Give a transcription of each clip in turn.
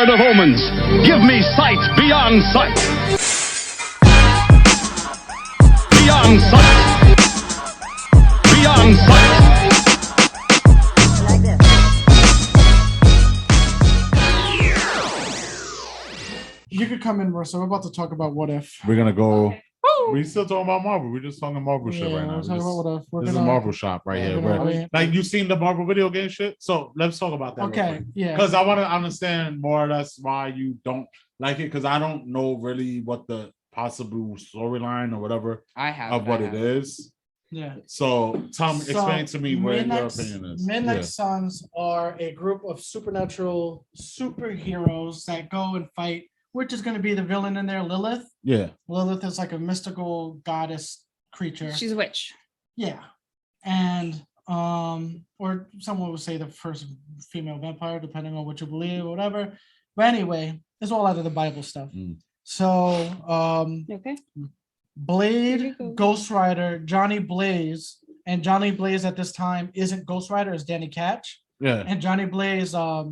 Lord of Omens, give me sight beyond sight. Beyond sight. Beyond sight. You could come in, Marissa. We're about to talk about What If. We're gonna go. We still talking about Marvel. We're just talking Marvel shit right now. We're talking about What If. This is a Marvel shop right here. Like you seen the Marvel video game shit. So let's talk about that. Okay, yeah. Because I want to understand more or less why you don't like it. Because I don't know really what the possible storyline or whatever of what it is. Yeah. So Tom, explain to me what your opinion is. Midnight Suns are a group of supernatural superheroes that go and fight. Which is going to be the villain in there, Lilith. Yeah. Lilith is like a mystical goddess creature. She's a witch. Yeah. And or someone would say the first female vampire, depending on what you believe or whatever. But anyway, it's all out of the Bible stuff. So Okay. Blade, Ghost Rider, Johnny Blaze, and Johnny Blaze at this time isn't Ghost Rider, it's Danny Catch. Yeah. And Johnny Blaze, I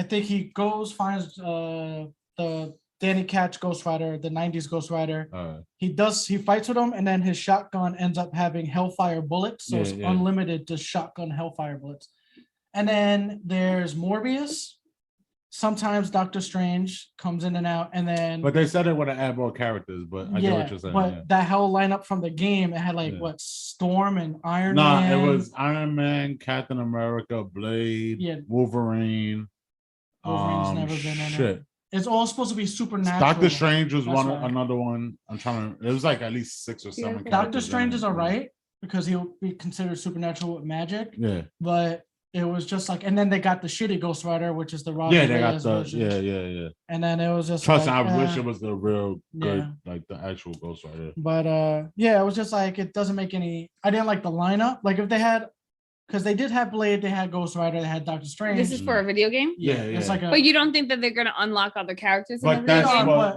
think he finds the Danny Catch Ghost Rider, the 90s Ghost Rider. He fights with him, and then his shotgun ends up having Hellfire bullets. So it's unlimited to shotgun Hellfire bullets. And then there's Morbius. Sometimes Doctor Strange comes in and out, and then. But they said it would add more characters, but I get what you're saying. But that whole lineup from the game, it had Storm and Iron Man. It was Iron Man, Captain America, Blade, Wolverine. Wolverine's never been in it. It's all supposed to be supernatural. Doctor Strange was another one. I'm trying to. It was like at least 6 or 7. Doctor Strange is alright because he'll be considered supernatural with magic. Yeah. But it was just like, and then they got the shitty Ghost Rider, which is the Rob. Yeah, they got the yeah. And then it was just. Trust me, I wish it was the real good, like the actual Ghost Rider. But it was just like it doesn't make any. I didn't like the lineup. Like if they had. Because they did have Blade, they had Ghost Rider, they had Doctor Strange. This is for a video game? Yeah. It's like but you don't think that they're going to unlock other characters? But that's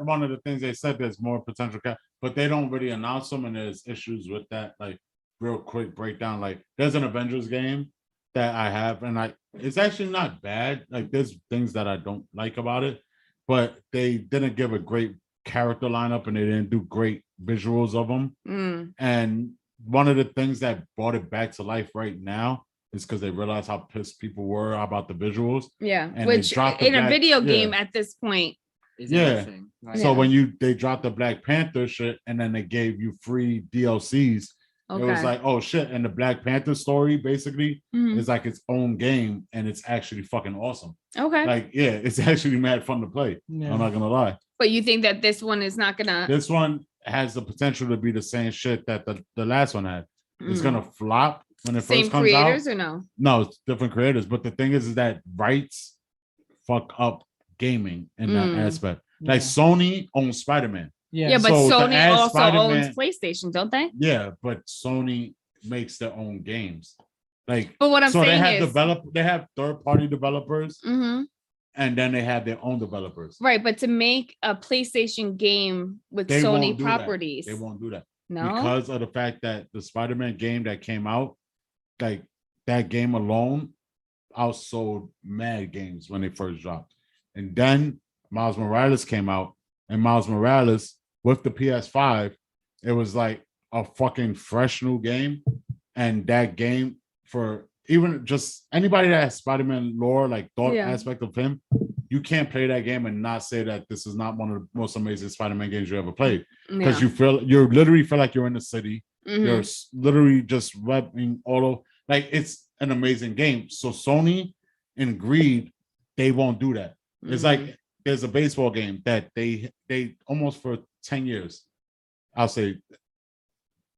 one of the things they said. There's more potential, but they don't really announce them, and there's issues with that. Like real quick breakdown. Like there's an Avengers game that I have, and it's actually not bad. Like there's things that I don't like about it, but they didn't give a great character lineup, and they didn't do great visuals of them. And one of the things that brought it back to life right now is because they realized how pissed people were about the visuals. Yeah, and which in a video game at this point. Right. So when they dropped the Black Panther shit and then they gave you free DLCs, it was like, oh shit. And the Black Panther story basically is like its own game, and it's actually fucking awesome. Okay. Like, it's actually mad fun to play. Yeah. I'm not gonna lie. But you think that this one is not gonna. This one has the potential to be the same shit that the last one had. It's gonna flop when it first comes out. Same creators or no? No, it's different creators. But the thing is that rights fuck up gaming in that aspect. Like Sony owns Spider-Man. Yeah, but so Sony also owns PlayStation, don't they? Yeah, but Sony makes their own games. Like, but what I'm saying they have third-party developers. And then they have their own developers. Right, but to make a PlayStation game with Sony properties. They won't do that. No. Because of the fact that the Spider-Man game that came out, like that game alone outsold mad games when they first dropped. And then Miles Morales came out, and Miles Morales with the PS5, it was like a fucking fresh new game. And that game, for even just anybody that has Spider-Man lore, like thought aspect of him, you can't play that game and not say that this is not one of the most amazing Spider-Man games you ever played. Because you literally feel like you're in the city. You're literally just rubbing all over. Like, it's an amazing game. So Sony in greed, they won't do that. It's like there's a baseball game that they almost for 10 years, I'll say,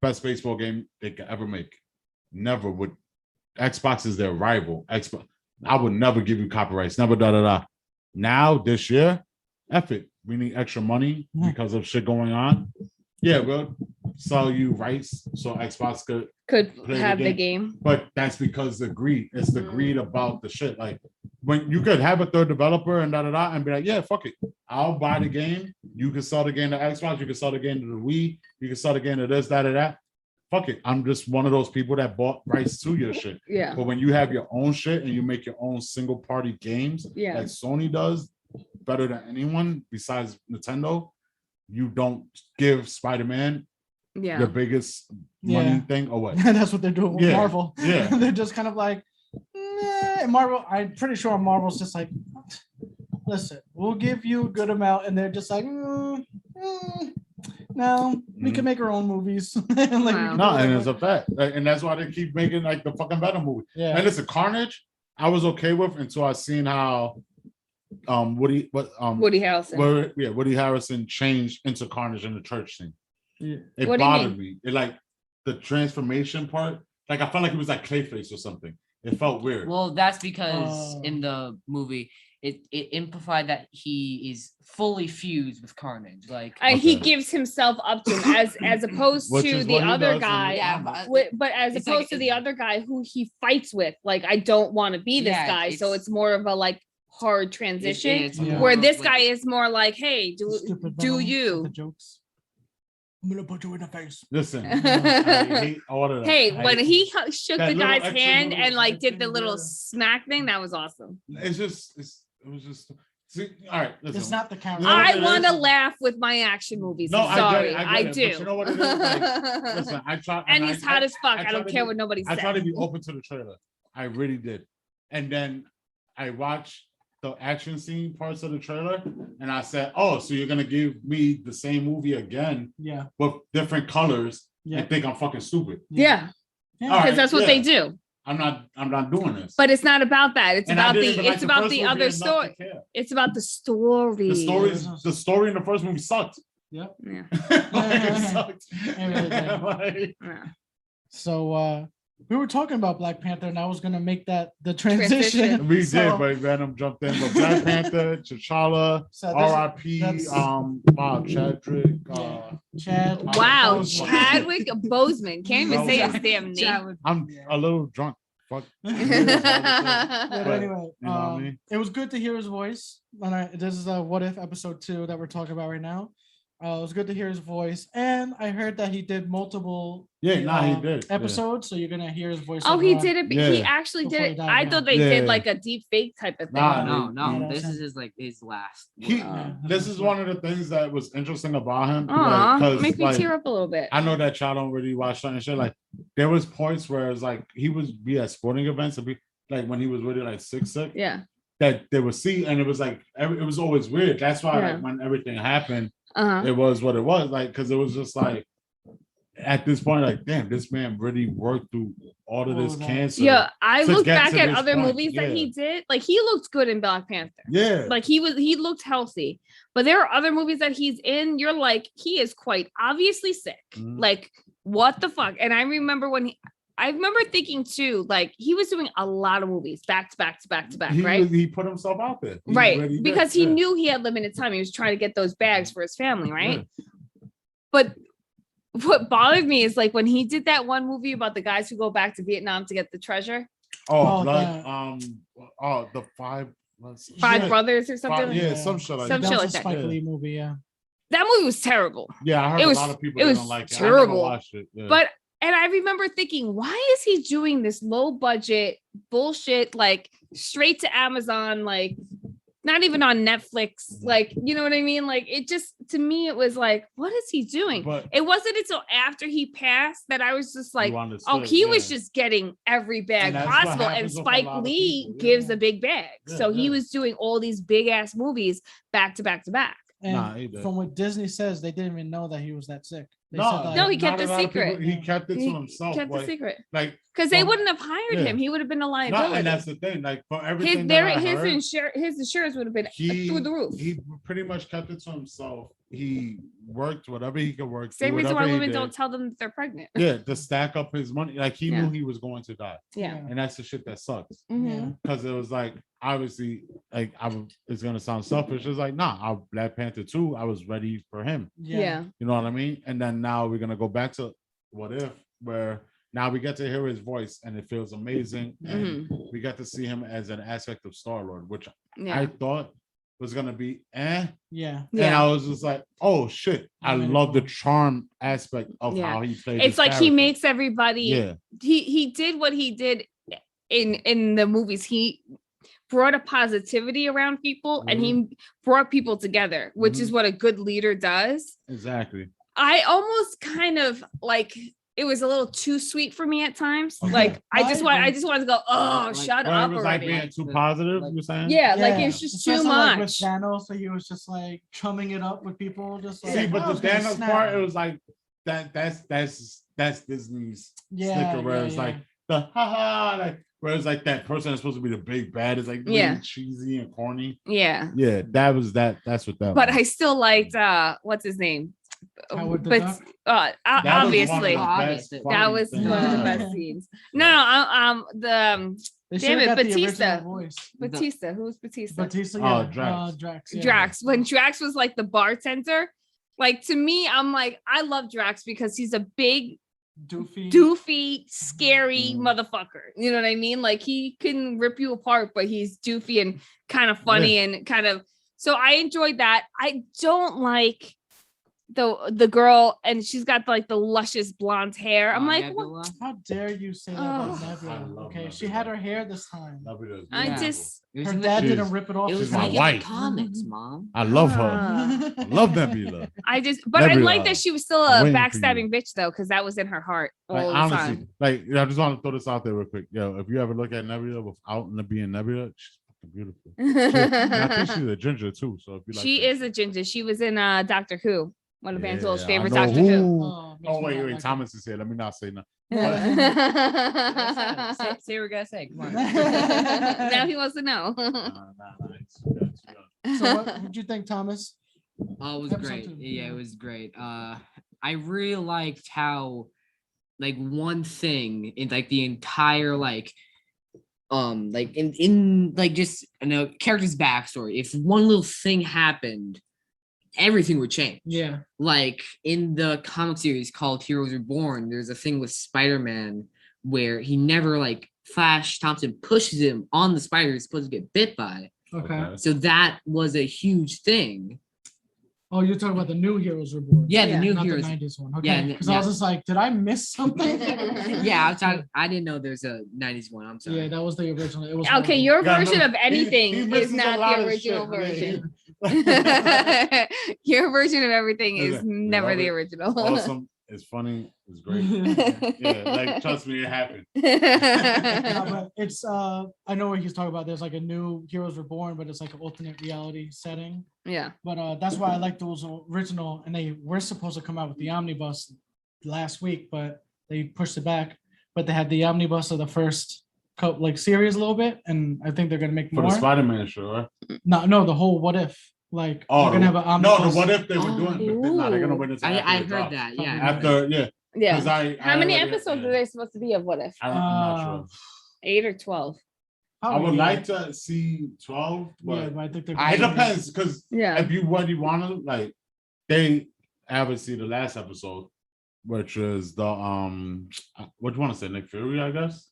best baseball game they could ever make. Never would. Xbox is their rival. Xbox, I would never give you copyrights. Never Now this year, F it. We need extra money because of shit going on. Yeah, we'll sell you rights so Xbox could have the game. But that's because the greed. It's the greed about the shit. Like when you could have a third developer and and be like, yeah, fuck it. I'll buy the game. You can sell the game to Xbox. You can sell the game to the Wii. You can sell the game to this, that, or that. Fuck it. I'm just one of those people that bought rights to your shit. Yeah. But when you have your own shit and you make your own single party games, like Sony does, better than anyone besides Nintendo, you don't give Spider-Man Yeah. your biggest money Yeah. thing or what? That's what they're doing with Yeah, Marvel. yeah. They're just kind of like, nah. And Marvel, I'm pretty sure Marvel's just like, listen, we'll give you a good amount, and they're just like, no, we can make our own movies. Like, we Wow. can do No, and whatever. it's a fact. Like, and that's why they keep making like the fucking Venom movie. Yeah. And listen, Carnage, I was okay with until I seen how Woody Harrelson. Harrison changed into Carnage in the church scene. Yeah. It What do you bothered me. It like the transformation part, like I felt like it was like Clayface or something. It felt weird. Well, that's because Oh. in the movie, it implied that he is fully fused with Carnage. Like He Okay. gives himself up to him as opposed Which to is the what he other does in guy. the Yeah, comics. But as It's opposed like- to the other guy who he fights with, like I don't want to be this Yeah, guy, so it's- it's more of a like hard transition. it's Yeah. more Where of, this like, guy is more like, hey, Stupid do Venom, you? the jokes. I'm gonna put you in the face. Listen, I hate all of that. Hey, I- when he shook That the little guy's extra hand little and like did the acting little there. smack thing, that was awesome. it was just see, all right. Listen, It's not the character. You know what I it want to is? laugh with my action movies. No, I'm sorry, I get it, do. but you know what it is? Like, listen, I try, and he's hot as fuck. I try don't to care be- what nobody I says. try to be open to the trailer. I really did. And then I watched the action scene parts of the trailer and I said, oh, so you're going to give me the same movie again Yeah. with different colors Yeah. and think I'm fucking stupid. Yeah, Yeah. All right, because that's what they yeah. do. I'm not doing this. But it's not about that. It's And I about didn't even like it's about first the movie other enough to story. care. It's about the story. The story in the first movie sucked. Yep. Yeah. Like, it sucked. really did. Like, Yeah. So we were talking about Black Panther, and I was gonna make that the transition. Transition. we So- did, but Venom jumped in. But Black Panther, T'Challa, So this- R.I.P. that's- Bob Chadwick. Chad. Wow, Boseman. Chadwick Boseman. Can't even say his damn name. I'm a little drunk. Fuck. But But, anyway, you know what I mean? it was good to hear his voice. And this is What If episode 2 that we're talking about right now. It was good to hear his voice, and I heard that he did multiple Yeah, he did. Yeah. episodes, so you're gonna hear his voice. Oh, over he on- did it. He Yeah. actually Before did he it. died, I yeah. thought they Yeah. did like a deep fake type of thing. Nah, no, Yeah, this that's is his last. He, Yeah. this is one of the things that was interesting about him. Aw, Because make me tear up a little bit. I know that y'all don't really watch certain shit. Like there was points where it's like he would be at sporting events and be like when he was really like sick, Yeah. that they would see, and it was like it was always weird. That's why Yeah. like when everything happened, Uh-huh. it was what it was. Like because it was just like at this point, like damn, this man really worked through all of All this of that. cancer. Yeah, I to look get back to at this other point, movies that yeah. he did. Like he looked good in Black Panther. Yeah. Like he looked healthy. But there are other movies that he's in. You're like, he is quite obviously sick. Mhm. Like, what the fuck? And I remember I remember thinking too, like he was doing a lot of movies back to back to back to back, right? He put himself out there. He Right. really did, Because he yeah. knew he had limited time. He was trying to get those bags for his family, right? But what bothered me is like when he did that one movie about the guys who go back to Vietnam to get the treasure, Oh, Oh, blood. that- The five. Five yeah, Brothers or something. yeah, some shit like Some that. shit was like a that. Spike Yeah. Lee movie, yeah. That movie was terrible. Yeah, I heard It was- a lot of people it that was don't like it. terrible. I never watched it. Yeah. But and I remember thinking, why is he doing this low budget bullshit, like straight to Amazon, like not even on Netflix, like you know what I mean? Like it just to me, it was like, what is he doing? But It wasn't until after he passed that I was just like, you oh, understood, he was yeah. just getting every bag And that's what possible. And happens with a Spike lot of Lee people, gives yeah. a big bag. Yeah, So he yeah. was doing all these big ass movies back to back to back. And Nah, he did. from what Disney says, they didn't even know that he was that sick. They said No, that- No, he not kept a the lot of people- secret. He kept it to He himself. kept the like, secret. Like, Because they from- wouldn't have hired yeah. him. He would have been a no, liability. and that's the thing. Like for everything that I heard, His insurance would have been through the roof. he pretty much kept it to himself. He worked whatever he could work. Same do reason why whatever he women did. don't tell them that they're pregnant. Yeah, to stack up his money. Like he Yeah. knew he was going to die, Yeah. and that's the shit that sucks. Mhm. Because it was like obviously, like it's gonna sound selfish. It's like nah, Black Panther 2, I was ready for him. Yeah. You know what I mean? And then now we're gonna go back to What If, where now we get to hear his voice and it feels amazing. And we get to see him as an aspect of Star-Lord, which Yeah. I thought was gonna be Yeah. And Yeah. I was just like, oh shit. I Really love the cool. charm aspect of Yeah. how he played. It's his like he character. makes everybody Yeah. he did what he did in the movies. brought a positivity around people and he brought people together, which is what a good leader does. Exactly. I almost kind of like it was a little too sweet for me at times. Like I just wanted to go, oh, Like, shut Well, up it was like already. being too positive. You're saying? Yeah, like it's just too Especially, like, with much. Thanos, so he was just like chumming it up with people, just like. See, but "Oh, the it's gonna Thanos snap." part, it was like that's Disney's sticker where it's like the haha, like where it's like that person that's supposed to be the big bad is like really cheesy and corny. Yeah. Yeah, that's what that But was. I still liked what's his name? Howard the But Duck? That was one of obviously the Obviously. best that fucking was things. one of the Yeah. best scenes. No, They damn should've it, got the Batista. original voice. Batista. Who's Batista? Batista, Oh, yeah. Drax. Drax. Yeah. Drax. When Drax was like the bartender, like to me, I'm like, I love Drax because he's a big, doofy, scary motherfucker. You know what I mean? Like he can rip you apart, but he's doofy and kind of funny and kind of. So I enjoyed that. I don't like the girl, and she's got like the luscious blonde hair. I'm like, what? Nebula. How dare you say that about Oh. I Nebula? love Okay, she Nebula. had her hair this time. Nebilla's I Yeah. just It was Her in the- dad She's- didn't rip it off. It was She's my like in the wife. comics, mom. I love her. Ah. I love Nebula. I just, but I like Nebula. that she was still a I'm waiting for you. backstabbing bitch though, because that was in her heart all Like the honestly, time. like I just want to throw this out there real quick. Yo, if you ever look at Nebula without being Nebula, she's fucking beautiful. And I think she's a ginger too. So if you like, She that. is a ginger. She was in Doctor Who, one of Angelo's Yeah, favorite I know Doctor Who. Oh, makes Oh me not wait, like Thomas is here. Let me not say nothing. Say what we gotta say. Come on. Now he wants to know. it. So what did you think, Thomas? Oh, it was Episode great. 2, Yeah, yeah. it was great. I really liked how, like, one thing in like the entire like in like just character's backstory. If one little thing happened, everything would change. Yeah. Like in the comic series called Heroes Reborn, there's a thing with Spider-Man where he never like Flash Thompson pushes him on the spider he's supposed to get bit by. Okay. So that was a huge thing. Oh, you're talking about the new Heroes Reborn. Yeah, the Yeah. new Not Heroes. the 90s one. Yeah, Okay. Because I was just like, did I miss something? Yeah, I didn't know there's a 90s one. I'm sorry. Yeah, that was the original. It was Okay, horrible. your Yeah, version no, of anything he is misses a not lot the of original shit, version. Your version of everything is Listen, never love the it. original. Awesome. It's funny. It's great. Yeah, like trust me, it happened. Yeah, but it's I know what he's talking about. There's like a new Heroes Reborn, but it's like an alternate reality setting. Yeah. But that's why I like those original, and they were supposed to come out with the omnibus last week, but they pushed it back. But they had the omnibus of the first like series a little bit, and I think they're gonna make For more. the Spider-Man show, right? No, the whole what if, like Oh, they're gonna have an no, omnibus. the what if they were Oh, doing, but no, they're gonna ooh. wait until I after it heard drops. that. Yeah. After, yeah, Yeah. because How many already- episodes yeah. are there supposed to be of What If? I'm not sure. 8 or 12? I Probably, would yeah. like to see 12, Yeah, but but I think they're. it depends because Yeah. if you what you want to like, they obviously the last episode, which is the what do you want to say, Nick Fury, I guess.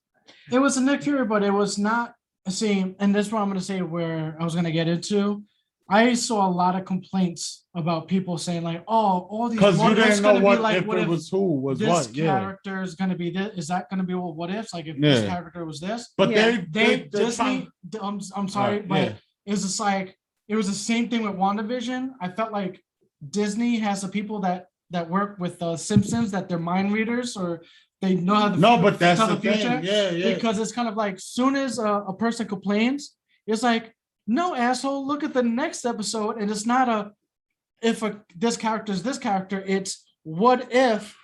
It was a Nick Fury, but it was not. See, and this is what I'm going to say where I was going to get into. I saw a lot of complaints about people saying like, "Oh, all these Because you what ifs didn't know gonna be what like, if what it if was who was this what, yeah. character is going to be this? Is that going to be what ifs? Like if this Yeah. character was this?" But Yeah. They they're Disney. I'm sorry, Right, but yeah. it's just like it was the same thing with WandaVision. I felt like Disney has the people that work with Simpsons that they're mind readers or they know how to No, but that's tell the thing. Yeah. because it's kind of like soon as a person complains, it's like, no, asshole, look at the next episode. And it's not this character is this character, it's what if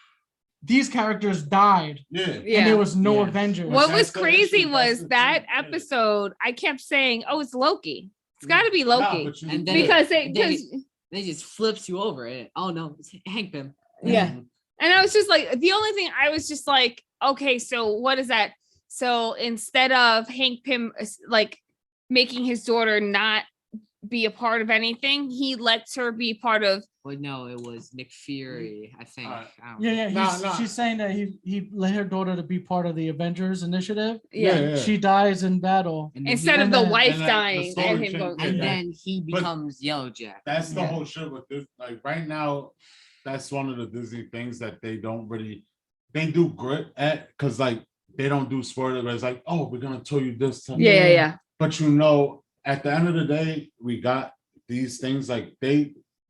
these characters died Yeah. and Yeah. there was no Yeah. Avengers. What that's was the crazy issue, that's was the that thing, yeah. episode, I kept saying, oh, it's Loki. It's got to be Nah, Loki. but you- And then- Because They because just flips you over. Oh no, it's Hank Pym. Yeah. And I was just like, the only thing I was just like, okay, so what is that? So instead of Hank Pym like making his daughter not be a part of anything, he lets her be part of. Well, no, it was Nick Fury, I think. Alright. I don't Yeah, know. yeah. Nah. She's saying that he let her daughter to be part of the Avengers initiative. Yeah. She dies in battle. And then Instead he, of the And then- wife and then the dying story and him changed, going. yeah. and then he But- becomes Yellow Jack. That's the Yeah. whole shit with this. Like right now, that's one of the Disney things that they don't really they do grit at because like they don't do spoiler, but it's like, oh, we're gonna tell you this time. Yeah. But you know, at the end of the day, we got these things like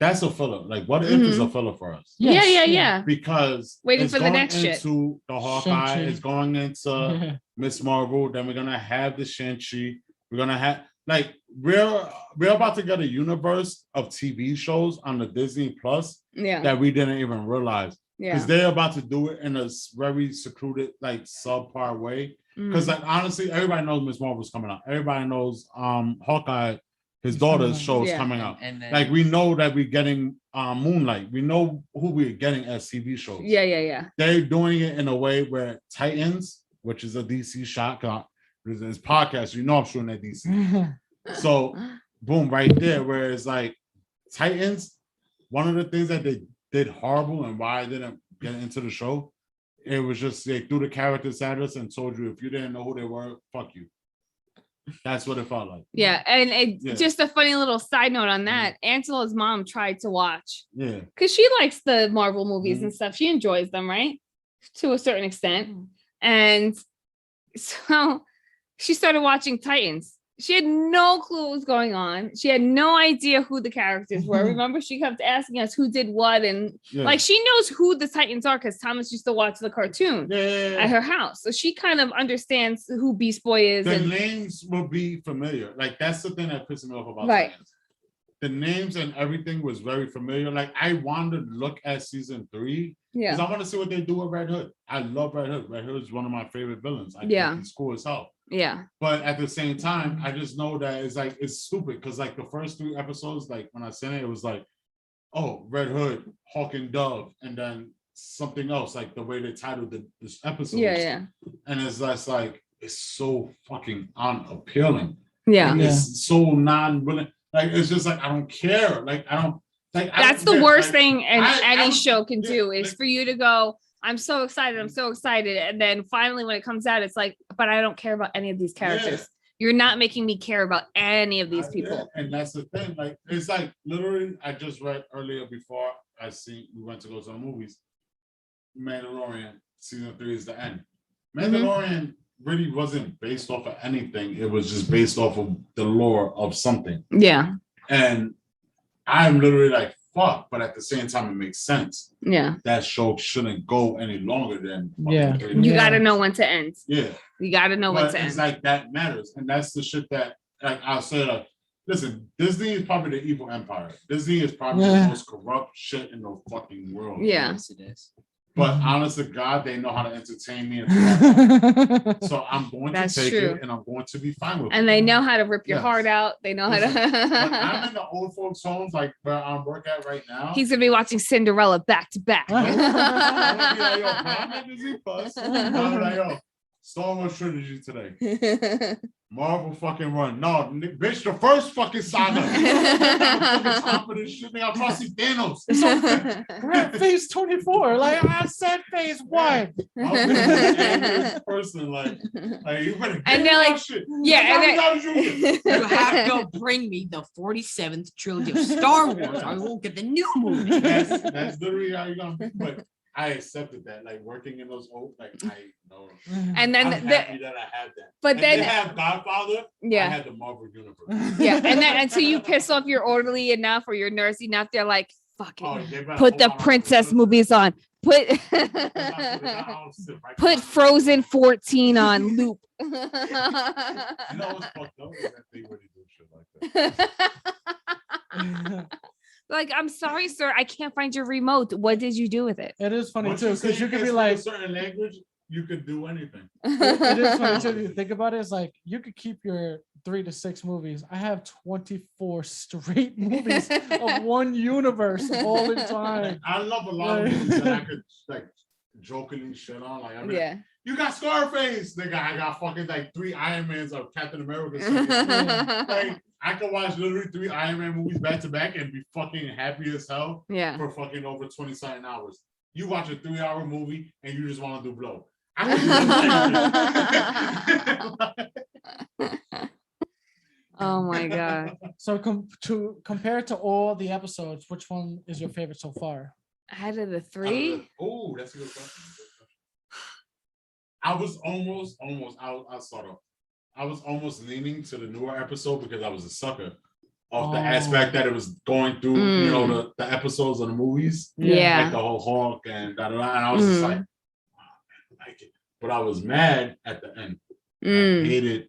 that's a filler. Like what if is a filler for us? Yeah, Yes, yeah. Because Waiting it's for the going next shit. into the Hawkeye, Shang-Chi. it's going into Yeah. Miss Marvel, then we're gonna have the Shang-Chi. We're gonna have like we're about to get a universe of TV shows on the Disney Plus Yeah. that we didn't even realize. Because Yeah. they're about to do it in a very secluded, like subpar way. Because like honestly, everybody knows Miss Marvel's coming out. Everybody knows Hawkeye, his He's coming daughter's out. show is Yeah. coming out. And then Like we know that we're getting Moonlight. We know who we're getting as TV shows. Yeah. They're doing it in a way where Titans, which is a DC shot, this podcast, you know I'm shooting at DC. So boom, right there, where it's like Titans, one of the things that they did horrible and why I didn't get into the show, it was just they threw the characters at us and told you if you didn't know who they were, fuck you. That's what it felt like. Yeah. And it Yeah. just a funny little side note on that. Angela's mom tried to watch Yeah. because she likes the Marvel movies Mhm. and stuff. She enjoys them, right? To a certain extent. And so she started watching Titans. She had no clue what was going on. She had no idea who the characters were. Remember, she kept asking us who did what, and Yeah. like she knows who the Titans are because Thomas used to watch the cartoon Yeah. at her house, so she kind of understands who Beast Boy is. The And names will be familiar. Like that's the thing that pisses me off about Right. Titans. The names and everything was very familiar. Like I wanted to look at season 3 because yeah, I want to see what they do with Red Hood. I love Red Hood. Red Hood is one of my favorite villains. I Yeah. think he's cool as hell. yeah, But at the same time, I just know that it's like it's stupid because like the first 3 episodes, like when I seen it, it was like, oh, Red Hood, Hawk and Dove, and then something else, like the way they titled this episode. yeah. And it's just like it's so fucking unappealing. Yeah. Like, it's so non-willing. Like it's just like I don't care. Like I don't like I That's don't the care. worst Like, thing any don't- show can yeah, do is like- for you to go, I'm so excited, and then finally when it comes out, it's like, but I don't care about any of these characters. You're not making me care about any of these people. Yeah, and that's the thing. Like it's like literally, I just read earlier before we went to go to the movies. Mandalorian season 3 is the end. Mandalorian really wasn't based off of anything. It was just based off of the lore of something. Yeah, And I'm literally like, fuck, but at the same time, it makes sense. yeah. That show shouldn't go any longer than fucking Yeah. 3 You Yeah. got to know when to end. Yeah. You got to know when But to it's end. like that matters. And that's the shit that like I'll say like, listen, Disney is probably the evil empire. Disney is probably the Yeah. most corrupt shit in the fucking world. Yeah. Yes, it is. But honest to God, they know how to entertain me. And so I'm going That's to take true. it and I'm going to be fine with it. And they know how to rip your Yes. heart out. They know how Listen, when I'm to. in the old folks' homes, like where I work at right now. He's gonna be watching Cinderella back to back. I'm gonna be like, yo, I'm at Disney Plus. I'm like, yo, Star Wars trilogy today. Marvel fucking run. No, bitch, the first fucking saga. Fucking time for this shit, nigga. I'm trying to see Thanos. We're at phase 24. Like I said, phase 1. I'm the angriest person. Like you better get And they're my like, shit. yeah, Like, and Robert Downey Jr. You have to bring me the 47th trilogy of Star Wars. I won't get the new movie. That's literally how you're gonna be. But I accepted that. Like working in those old, like I know. And then I'm happy that I had that. but And then they have Godfather. I yeah. had the Marvel universe. Yeah. And then until you piss off your orderly enough or your nurse enough, they're like, fuck it. Oh, they better Put the hold on. princess movies on. Put I'll sit right put behind Frozen 14 on loop. you. You know what's fucked up is that they really do shit like that. Like, I'm sorry, sir. I can't find your remote. What did you do with it? It is funny Once too, say because you could can't be speak like, a certain language, you could do anything. it is funny too. If you think about it, it's like you could keep your 3 to 6 movies. I have 24 straight movies of one universe all the time. I love a lot of movies that I could like jokingly shit on. Like, I mean, Yeah. you got Scarface, nigga. I got fucking like 3 Iron Mans of Captain America. Like, I could watch literally 3 Iron Man movies back to back and be fucking happy as hell Yeah. for fucking over 20 something hours. You watch a 3-hour movie and you just want to do blow. I could do that. Oh my god. So compared to all the episodes, which one is your favorite so far? Out of the 3, Oh, that's a good question. I was almost. I'll start off. I was almost leaning to the newer episode because I was a sucker of the Oh. aspect that it was going through, you know, the episodes of the movies, Yeah. like the whole Hawk and da da da. And I was just like, wow, man, I like it. But I was mad at the end. I hated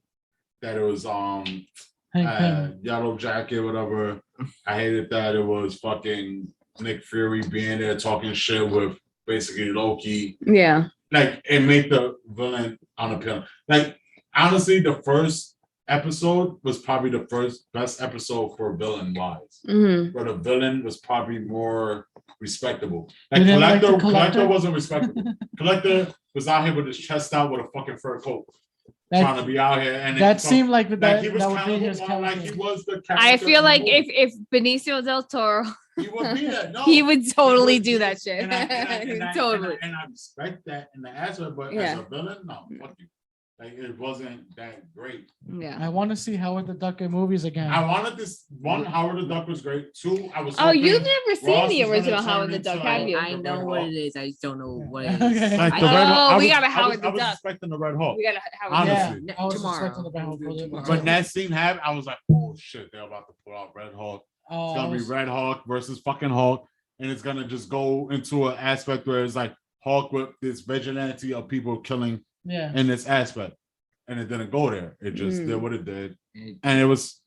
that it was Hank Pym. Yellow Jacket, whatever. I hated that it was fucking Nick Fury being there talking shit with basically Loki. Yeah. Like, it made the villain unappealing. Like, honestly, the first episode was probably the first best episode for villain wise. Where the villain was probably more respectable. Like, You didn't like the Collector Collector? wasn't respectable. Collector was out here with his chest out with a fucking fur coat, trying to That, be out here. And that it- seemed like like that, he was that would be kind his of like he character. was the I character feel in the like movie. if Benicio del Toro, He would be that. No, he would totally would do be- that shit. Totally. And I respect that in the aspect, but as Yeah. a villain, no, fuck you. Like, it wasn't that great. Yeah. I want to see Howard the Duck in movies again. I wanted this one. Howard the Duck was great. Two, I was. Oh, hoping you've never seen Ross the was gonna original turn Howard the into, Duck, like, have you? I know Red what Hawk. it is. I just don't know what it Okay. is. Like I the know- Red Hawk. Oh, I we was- gotta I was- Howard the I was Duck. expecting the Red Hawk. We gotta have Honestly. Yeah, I was Tomorrow. expecting the Red Hawk. Tomorrow. When that scene happened, I was like, "Oh shit, they're about to pull out Red Hawk. It's gonna be Red Hawk versus fucking Hawk, and it's gonna just go into an aspect where it's like Hawk with this vigilante of people killing yeah. in this aspect, and it didn't go there. It just did what it did, It- and it was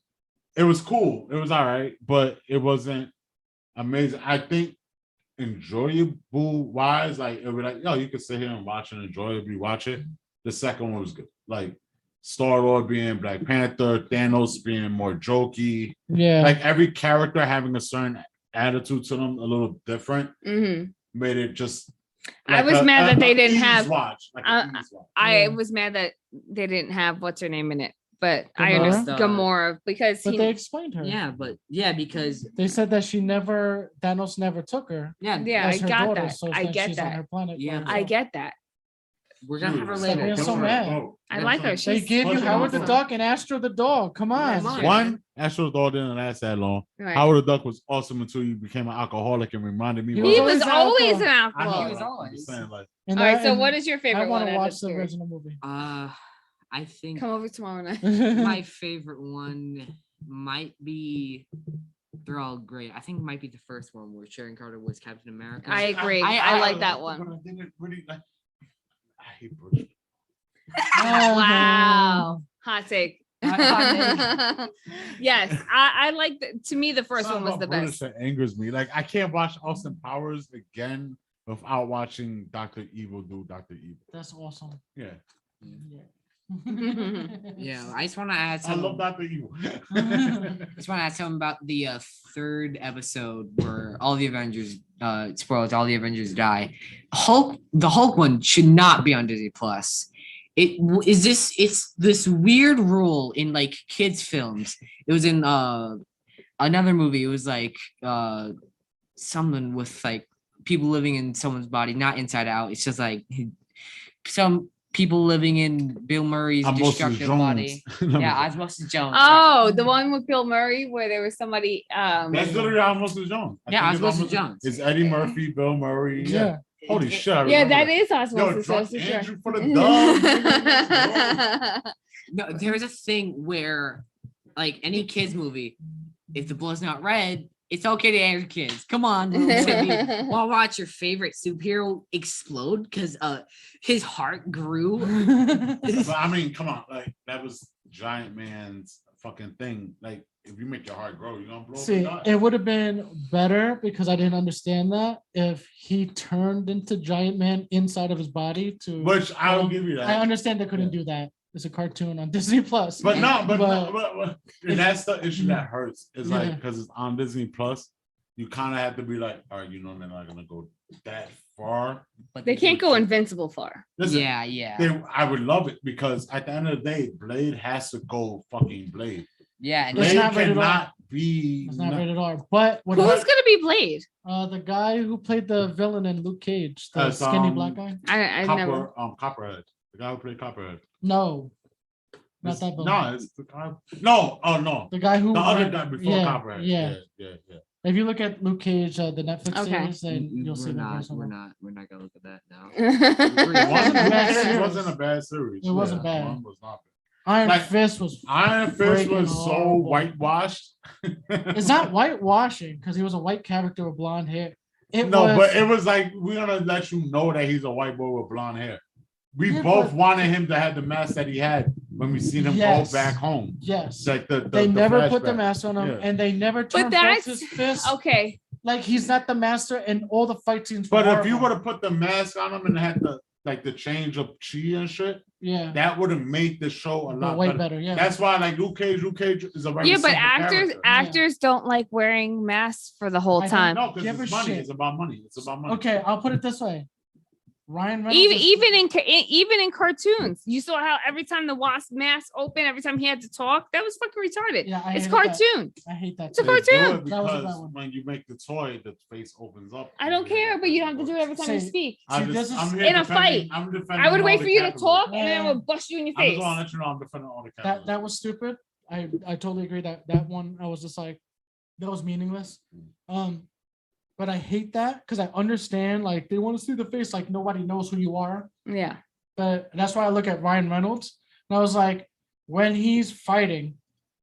cool. It was all right, but it wasn't amazing. I think enjoyable wise, like it was like, yo, you could sit here and watch and enjoyably watch it. The second one was good, like Star-Lord being Black Panther, Thanos being more jokey, Yeah. like every character having a certain attitude to them, a little different, made it just. I was mad that they didn't ease have- watch, like an ease watch. I Yeah. was mad that they didn't have what's her name in it, but I Gamora? understand Gamora because but he. they explained her. Yeah, but yeah, because They said that Thanos never took her. yeah, Yeah, I as her got daughter, that. so I then get she's on that. her planet. by Yeah. I herself. get that. we're gonna have her Dude, Stop later. being Don't so worry. mad. Bro, I like her. They She's gave you What's Howard the wrong? Duck and Astro the dog. Come on. Come on. One, Astro Dog didn't last that long. right. Howard the Duck was awesome until you became an alcoholic and reminded me. He what- He always was an always an I know, alcoholic. He was I'm always. just saying, like, And All right. So and what is your favorite I want one? to out of watch this the series? original movie. I think Come over tomorrow night. my favorite one might be. They're all great. I think it might be the first one where Sharon Carter was Captain America. I agree. I- I like that but one. I think it really, like, I hate British. Wow. Hot take. Hot Yes, I like. To me, the first Something one was about the British best. that angers me. Like, I can't watch Austin Powers again without watching Dr. Evil do Dr. Evil. That's awesome. Yeah, Yeah, I just want to add I love some. Dr. Evil. Just want to add something about the third episode where all the Avengers, spoilers, all the Avengers die. The Hulk one should not be on Disney Plus. It's this weird rule in like kids films. It was in another movie. It was like something with like people living in someone's body, not Inside Out. It's just like some people living in Bill Murray's Osmosis destructive Jones. body. Yeah, Osmosis Jones. Oh, the one with Bill Murray where there was somebody. That's literally Osmosis Jones. I Yeah, think it's Osmosis Jones. It's Eddie Murphy, Bill Murray. Yeah. Holy shit. I Yeah, remember that is Yo, osmosis. drunk for sure. Andrew for the dub. No, there's a thing where, like any kids movie, if the blood's not red, it's okay to anger kids. Come on, want to watch your favorite superhero explode because his heart grew. But I mean, come on, like that was Giant Man's fucking thing. Like, if you make your heart grow, you're gonna blow up See, and die. it would have been better because I didn't understand that if he turned into Giant Man inside of his body to. Which I'll give you that. I understand they couldn't do that. It's a cartoon on Disney Plus. But no, but But- and that's the issue that hurts. It's like Yeah. because it's on Disney Plus, you kind of have to be like, all right, you know, they're not gonna go that far. But They can't go invincible far. Listen, Yeah. I would love it because at the end of the day, Blade has to go fucking Blade. Yeah, and It's Blade not rated R. cannot be. It's not rated R. But what Who's gonna be Blade? the guy who played the villain in Luke Cage, the That's, skinny black guy? I never. Copperhead. The guy who played Copperhead. No, not that villain. No, it's the guy. No, oh no, The guy who the other ran- guy before yeah, Copperhead. Yeah. Yeah. If you look at Luke Cage, the Netflix Okay. series, then you'll we're see that. not. there's We're someone. not gonna look at that now. It wasn't, Bad it series. wasn't a bad series. It wasn't Yeah, bad. one was not bad. Iron Like, Fist was. Iron Fist Freaking was so horrible. whitewashed. It's not whitewashing because he was a white character with blonde hair. It No, was, but it was like we're gonna let you know that he's a white boy with blonde hair. We Yeah, both but- wanted him to have the mask that he had when we seen him Yes. go back home. yes. It's like the They never put the flashback. mask on him, Yeah. and they never turned back that's his fist. Okay. Like he's not the master, and all the fight scenes. were But if you horrible. would have put the mask on him and had the change of chi and shit, yeah, that would have made the show a lot way better. better. Yeah, That's why like Luke Cage is a very Yeah, but simple character. actors don't like wearing masks for the whole I don't time. No, because Give a it's money. shit. It's about money. It's about money. okay. I'll put it this way: Ryan Reynolds. Even in cartoons, you saw how every time the Wasp mask opened, every time he had to talk, that was fucking retarded. Yeah, I It's hated that. cartoon. I hate that. It's a too. They do cartoon. it That was a because bad one. when you make the toy, the face opens up. I don't care, but you don't have to do it every time you Say- speak. I'm See, this is- here In a defending- fight. I'm defending I would all wait the for you to capitalists. talk and then I Yeah. would bust you in your I face. just want to let you know I'm defending all the That capitalists. was stupid. I totally agree that one I was just like that was meaningless. But I hate that because I understand like they want to see the face like nobody knows who you are. Yeah. But that's why I look at Ryan Reynolds and I was like, when he's fighting,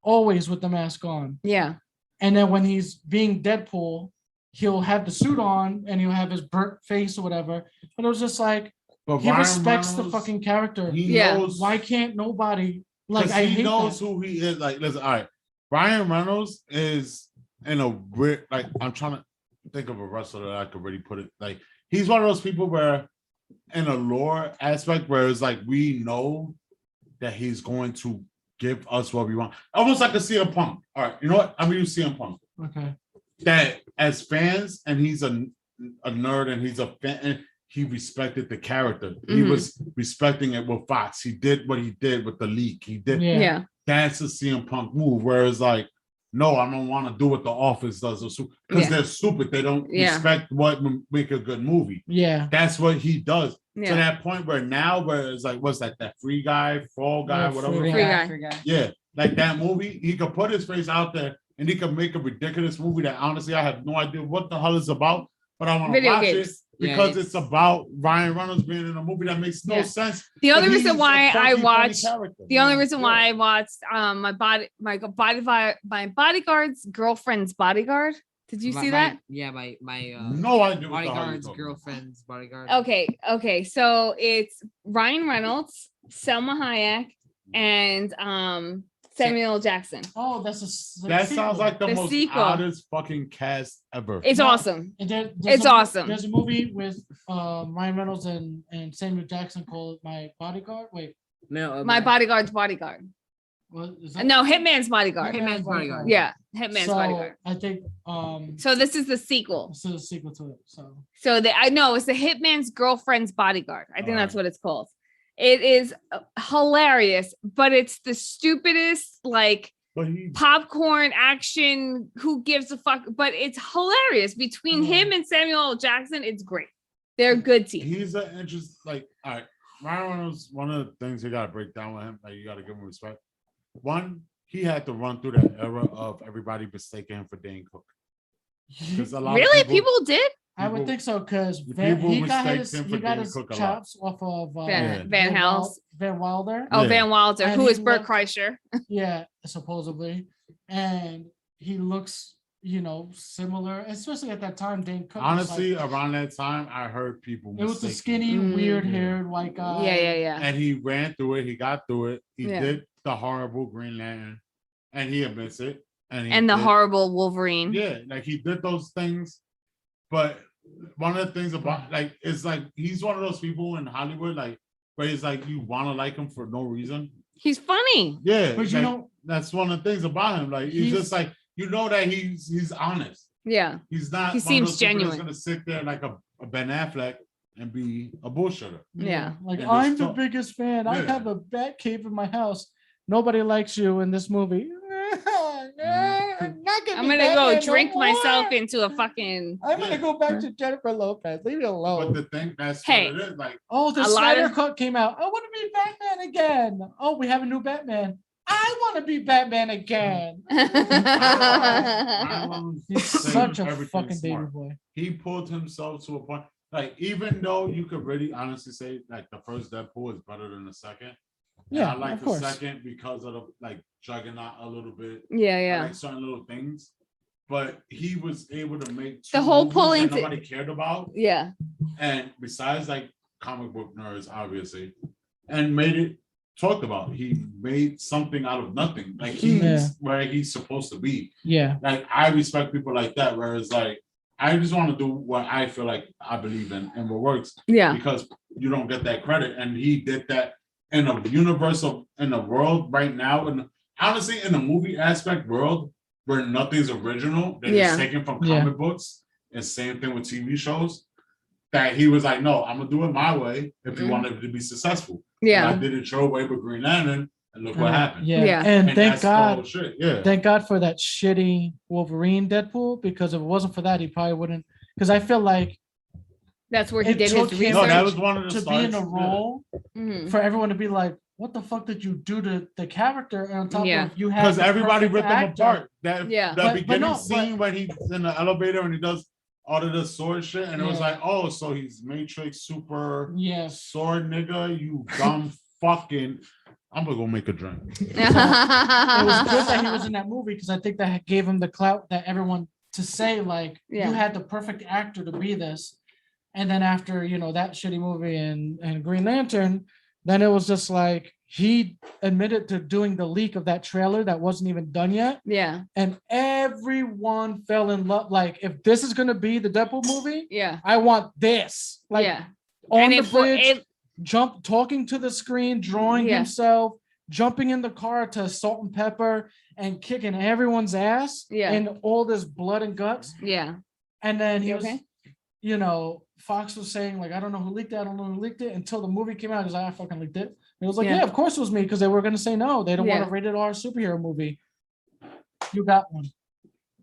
always with the mask on, Yeah. and then when he's being Deadpool, he'll have the suit on and he'll have his burnt face or whatever. But it was just like But he Ryan respects the Reynolds, fucking character. He Yeah. knows Why can't nobody like? because I he hate knows that. who he is. Like, listen, all right. Ryan Reynolds is in a weird, like, I'm trying to think of a wrestler that I could really put it. Like, he's one of those people where, in a lore aspect, where it's like we know that he's going to give us what we want. Almost like a CM Punk. All right, you know what? I'm gonna use CM Punk. Okay. That as fans, and he's a nerd and he's a fan, and he respected the character. He Mhm. was respecting it with Fox. He did what he did with the leak. He did Yeah. Yeah. that's a CM Punk move. Whereas like, no, I don't want to do what the Office does because Yeah. they're stupid. They don't Yeah. respect what make a good movie. Yeah. That's what he does. To Yeah. that point where now, where it's like, what's that free guy, fall guy, Yeah, whatever. Free Guy. Guy. Yeah, like that movie, he could put his face out there and he could make a ridiculous movie that honestly I have no idea what the hell it's about, but I want to Video watch it games. Yeah, because it's- it's about Ryan Reynolds being in a movie that makes no Yeah. sense. The but only he's reason a why I quirky, funny watched character. the only reason Yeah. why I watched my bodyguard's girlfriend's bodyguard. Did you see that? My No idea what the hell you're bodyguard's talking about. girlfriend's bodyguard. Okay. So it's Ryan Reynolds, Selma Hayek, and Samuel L. Jackson. Oh, that's That sounds like the The most sequel. oddest fucking cast ever. It's No. awesome. There's It's a- awesome. There's a movie with Ryan Reynolds and Samuel Jackson called My Bodyguard. Wait, No, My bodyguard's bodyguard. what is that? No, Hitman's bodyguard. Hitman's Bodyguard. Yeah, Hitman's So, bodyguard. I think So this is the sequel. this is a sequel to it. So So I know it's the Hitman's girlfriend's bodyguard. I think that's Alright. what it's called. It is hilarious, but it's the stupidest like But he popcorn action. Who gives a fuck? But it's hilarious between Yeah. him and Samuel L. Jackson. It's great. They're a good team. he's an interest like all right. Ryan Reynolds, one of the things you gotta break down with him, like you gotta give him respect. One, he had to run through that era of everybody mistaking him for Dane Cook. There's a lot Really, of people did. I would People- think so because people he got mistake his him for he got Dane his Cook a lot. chops off of Van Hels. Van Wilder. Oh, Yeah. Van Wilder, And who he is Bert looked- Kreischer. Yeah, supposedly, and he looks, similar, especially at that time. Dane Cook. was honestly, like, around that time, I heard people it was the mistake him. skinny, Mm. weird-haired white guy. Yeah. And he ran through it, he got through it, he Yeah. did the horrible Green Lantern, and he admits it. And, he And the did- horrible Wolverine. Yeah, like he did those things, but one of the things about like it's like he's one of those people in Hollywood, like where it's like you want to like him for no reason. He's funny. Yeah, But you like, know, that's one of the things about him. Like he's He's- just like that he's honest. Yeah. He's not. He one of seems those people that's genuine. gonna sit there like a Ben Affleck and be a bullshitter. Yeah. like And I'm this the talk- biggest fan. I Yeah. have a bat cave in my house. Nobody likes you in this movie. I'm gonna go drink myself into a fucking. I'm gonna go back to Jennifer Lopez. Leave me But alone. the thing that's Hey. what it is. Like Oh, the a lot Snyder of- Cut came out. I want to be Batman again. Oh, we have a new Batman. I want to be Batman again. Ryan Reynolds He's says such a everything fucking baby smart. boy. He pulled himself to a point. Like even though you could really honestly say like the first Deadpool is better than the second, And Yeah, I like of the course. second because of the like Juggernaut a little bit. Yeah, I yeah. like certain little things, but he was able to make The two whole movies pulling that to- nobody cared about, Yeah. and besides like comic book nerds, obviously, and made it talked about. He made something out of nothing. Like he's Yeah. where he's supposed to be. Yeah. Like I respect people like that. Whereas like I just want to do what I feel like I believe in and what works Yeah. because you don't get that credit. And he did that in a universe of in the world right now. And honestly, in the movie aspect world where nothing's original, that Yeah. is taken from Yeah. comic books, and same thing with TV shows. That he was like, no, I'm gonna do it my way if you Mhm. want it to be successful. And I Yeah. did it your way with Green Lantern, and look what happened. Yeah. Yeah. And thank that's the whole God. shit. Yeah. Thank God for that shitty Wolverine Deadpool, because if it wasn't for that, he probably wouldn't. Because I feel like That's where he It did took his him- No, that research. was one of the to be in a starts, yeah. role Mhm. for everyone to be like, what the fuck did you do to the character? And on top Yeah. of you have Because the everybody perfect ripped him actor. apart. That Yeah. the But beginning no, scene when he's in the elevator and he does all of the sword shit, and it was Yeah. like, oh, so he's Matrix super Yes. sword nigga, you dumb fucking. I'm gonna go make a drink. It was good that he was in that movie because I think that gave him the clout that everyone to say like Yeah. you had the perfect actor to be this. And then after that shitty movie and Green Lantern, then it was just like he admitted to doing the leak of that trailer that wasn't even done yet. Yeah. And everyone fell in love. Like, if this is gonna be the Deadpool movie, Yeah. I want this. Like Yeah. on And the it, bro- bridge, it talking to the screen, drawing Yeah. himself, jumping in the car to Salt and Pepper and kicking everyone's ass Yeah. and all this blood and guts. yeah. And then he You was, okay? Fox was saying, like, I don't know who leaked it, I don't know who leaked it, until the movie came out. He's like, I fucking leaked it. And it was like, Yeah. yeah, of course it was me, because they were gonna say no. They don't want Yeah. a rated R superhero movie. You got one.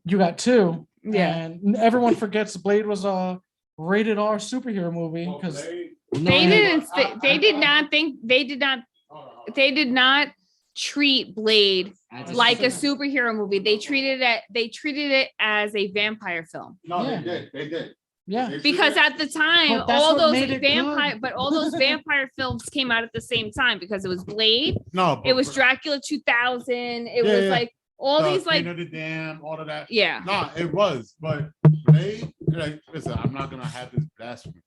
You got two. Yeah. And everyone forgets Blade was a rated R superhero movie Well, because they- They No, didn't. I- They did I- not think. They did not. Hold on. They did not treat Blade As like a superhero. superhero movie. They treated it as a vampire film. No, Yeah. they did. They did. yeah. They Because did. at the time, But that's all what those made it vampire, good. but all those vampire films came out at the same time because it was Blade, No, it was Dracula 2000, it Yeah, was yeah. like all the these like, Queen of the Dam, all of that. yeah, No, it was, but Blade, like, listen, I'm not gonna have this blasphemy.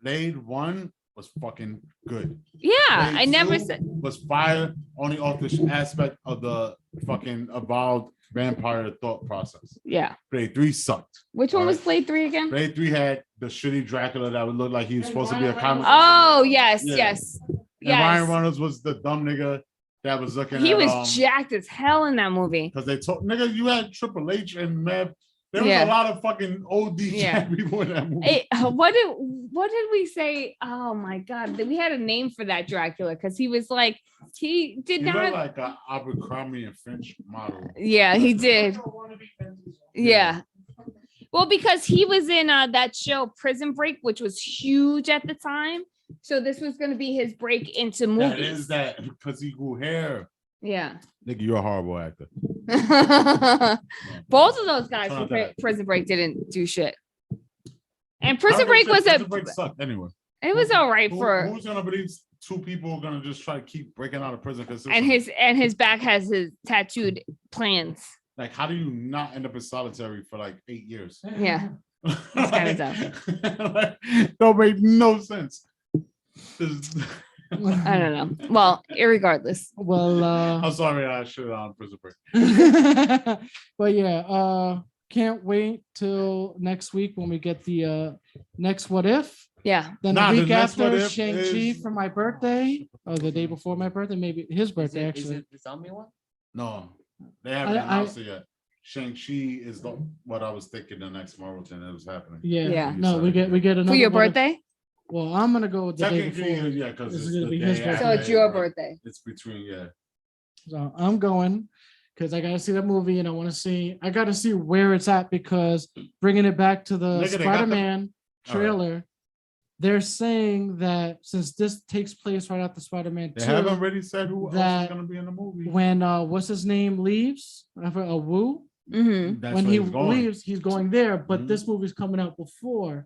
Blade 1 was fucking good. yeah. Blade I never 2 said, was fire only off the aspect of the fucking evolved vampire thought process. yeah. Blade 3 sucked. Which one was Alright. Blade 3 again? Blade 3 had the shitty Dracula that would look like he was supposed to be a comic. Oh yes, Yeah. yes, And Ryan yes. Reynolds was the dumb nigga that was looking He at was jacked as hell in that movie. because they told nigga you had Triple H and Mav. There was Yeah. a lot of fucking OD Yeah. people in that movie. Hey, what did we say? Oh my god, we had a name for that Dracula because he was like he did He not. looked like a Abercrombie and Finch model. Yeah, he did. Yeah. Well, because he was in that show Prison Break, which was huge at the time. So this was going to be his break into That movies. is that because he grew hair. Yeah. Nigga, you're a horrible actor. Both of those guys Turn from out that. Prison Break didn't do shit. And I Prison don't Break think was Prison Break sucked anyway. it was all right Who's gonna believe two people are gonna just try to keep breaking out of prison? and his back has his tattooed plans. like, how do you not end up in solitary for like 8 years? Yeah. kinda Like, don't make no sense. I don't know. Well, irregardless. Well, I'm sorry, I should on Prison Break. but yeah, can't wait till next week when we get the next What If. Yeah. Then Nah, the the week next What after If Shang-Chi is- for my birthday, or the day before my birthday, maybe his birthday Is actually. it the zombie one? No, they haven't I- announced it yet. Shang-Chi is what I was thinking the next Marvel thing that was happening. Yeah. Yeah. No, we get another For your What If- birthday? Well, I'm gonna go with the day Technically, before. yeah, because This it's is gonna the be his day birthday. So after, it's your right? birthday. It's between, yeah. So I'm going because I gotta see that movie and I gotta see where it's at because bringing it back to the Nigga, they got the- Spider-Man All right. trailer, they're saying that since this takes place right after Spider-Man They 2, haven't already said who else is that gonna be in the movie. when what's his name leaves, I forgot, Wu, Mm-hmm. That's when where he he's going. leaves, he's going there, but Mhm. this movie's coming out before.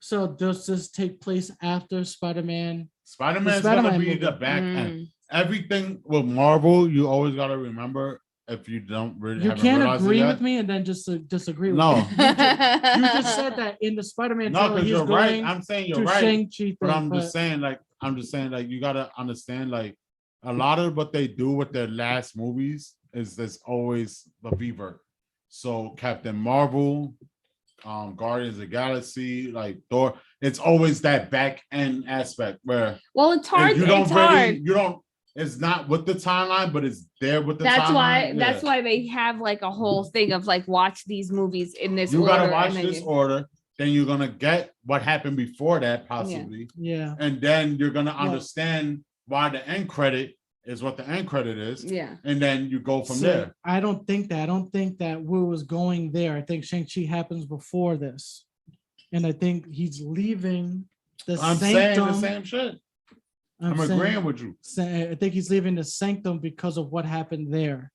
So does this take place after Spider-Man? Spider-Man's Spider-Man gonna be movie. the back end. Mm. Everything with Marvel, you always gotta remember if you don't really You haven't can't realized it agree yet. with me and then just disagree with No. me. You just said that in the Spider-Man No, trailer because he's you're right. going I'm saying you're to right. Shang-Chi But thing, I'm just saying, like, you gotta understand, like, a lot of what they do with their last movies is there's always the fever. So Captain Marvel, Guardians of the Galaxy, like Thor, it's always that back end aspect where Well, it's hard. you don't It's really, hard. you don't. It's not with the timeline, but it's there with the That's timeline. why. Yeah. That's why they have like a whole thing of like watch these movies in this You order. gotta watch and then this you- order, then you're gonna get what happened before that, possibly, yeah. and then you're gonna Well- understand why the end credit is what the end credit is, Yeah. and then you go from So, there. I don't think that. I don't think that Wu is going there. I think Shang-Chi happens before this. And I think he's leaving the I'm saying sanctum. the same shit. I'm saying- agreeing with you. I think he's leaving the sanctum because of what happened there.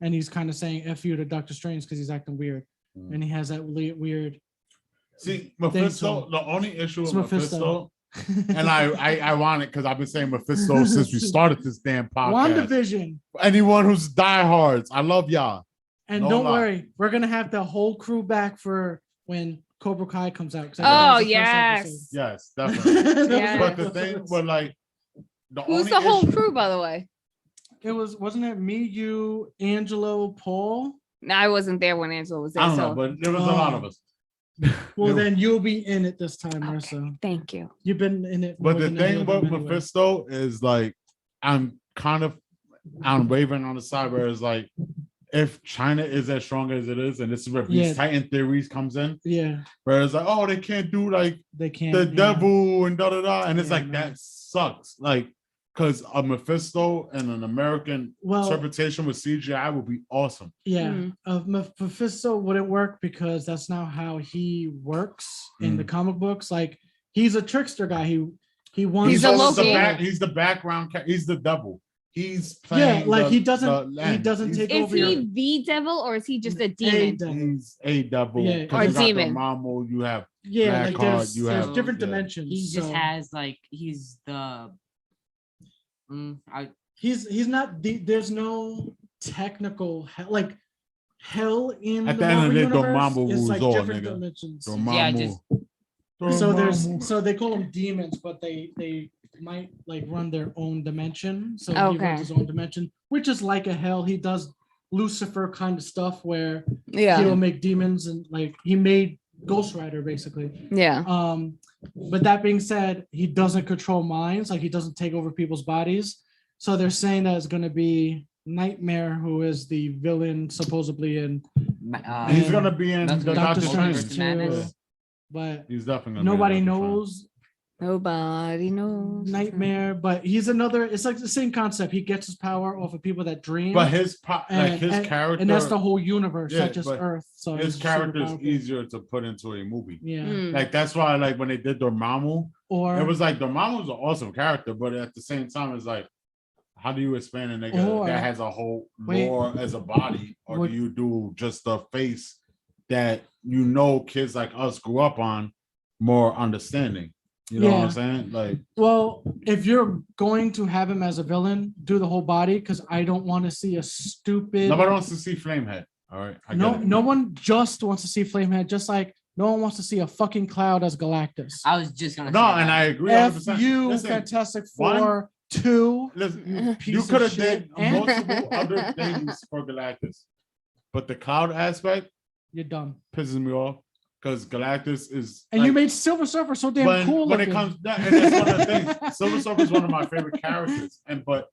And he's kind of saying F you to Doctor Strange because he's acting weird. Mm. And he has that weird. See, so. Mephisto, the only issue It's with Mephisto. Mephisto, and I want it because I've been saying Mephisto since we started this damn podcast. WandaVision. Anyone who's diehards, I love y'all. And No don't lie. worry, we're gonna have the whole crew back for when Cobra Kai comes out. 'cause I Oh thought it was the first yes. Yes, episode. definitely. That was Yeah. But the the thing, first- but like, Who's the whole crew, by the way? it wasn't it me, you, Angelo, Paul? No, I wasn't there when Angela was there. I don't so know, but there was a lot of us. Well, Yeah. then you'll be in it this time, Okay. Marissa. Thank you. You've been in it. But more the than thing any of about them anyway. Mephisto is like, I'm wavering on the side where it's like, if China is as strong as it is, and this is where Yeah. these Titan theories comes in, Yeah, where it's like, oh, they can't do like they can't. the yeah. devil and da da da, and it's Yeah, like no. that sucks. Like, because a Mephisto and an American Well, interpretation with CGI would be awesome. yeah, Mm. Mephisto wouldn't work because that's not how he works in the Mm. comic books. Like he's a trickster guy. He wants. He's a almost Loki. he's the background. He's the devil. He's Yeah, playing. like the- he the doesn't. He land. doesn't He's- take Is over. your- he the devil or is he just a A demon? devil. He's a devil. Yeah, 'cause or you got the demon. Mamo, you have Yeah, like Blackheart, there's, you there's have- different yeah. dimensions. He just so has like he's the. he's not the. There's no technical like hell in At the the end of Marvel the day, universe. Dormammu It's rules like all, different nigga. dimensions. Yeah, just- So there's Dormammu. so they call them demons, but they might like run their own dimension. So he Okay. runs his own dimension, which is like a hell. He does Lucifer kind of stuff where Yeah. he'll make demons and like he made Ghost Rider basically. Yeah. But that being said, he doesn't control minds, like he doesn't take over people's bodies. So they're saying that it's gonna be Nightmare, who is the villain supposedly in He's gonna be in That's the what Doctor Strange Strange. too. Madness. But He's definitely gonna be in nobody Doctor Strange. knows Nobody knows. Nightmare, but he's another. It's like the same concept. He gets his power off of people that dream, But his like and, his and- character, and that's the whole universe, Yeah, not just but Earth. So his he's super character is powerful. easier to put into a movie. Yeah, Mm. Like that's why, like when they did Dormammu, or it was like Dormammu's an awesome character, but at the same time, it's like, how do you expand a nigga Or- that has a whole Wait. lore as a body, or Would- do you do just the face that you know kids like us grew up on, more understanding? You know what Yeah. I'm saying? Like, well, if you're going to have him as a villain, do the whole body because I don't want to see a stupid. nobody wants to see Flamehead. All right, I no, get it. no one just wants to see Flamehead, just like no one wants to see a fucking cloud as Galactus. I was just gonna. No, say and that. I agree. F 100%. you, Listen, Fantastic one- Four 2. listen, You piece you of could have shit. did multiple other things for Galactus, but the cloud aspect You're dumb. pisses me off because Galactus is. And you like, made Silver Surfer so damn when, cool. when it looking. comes down, and that's one of the things. Silver Surfer is one of my favorite characters, but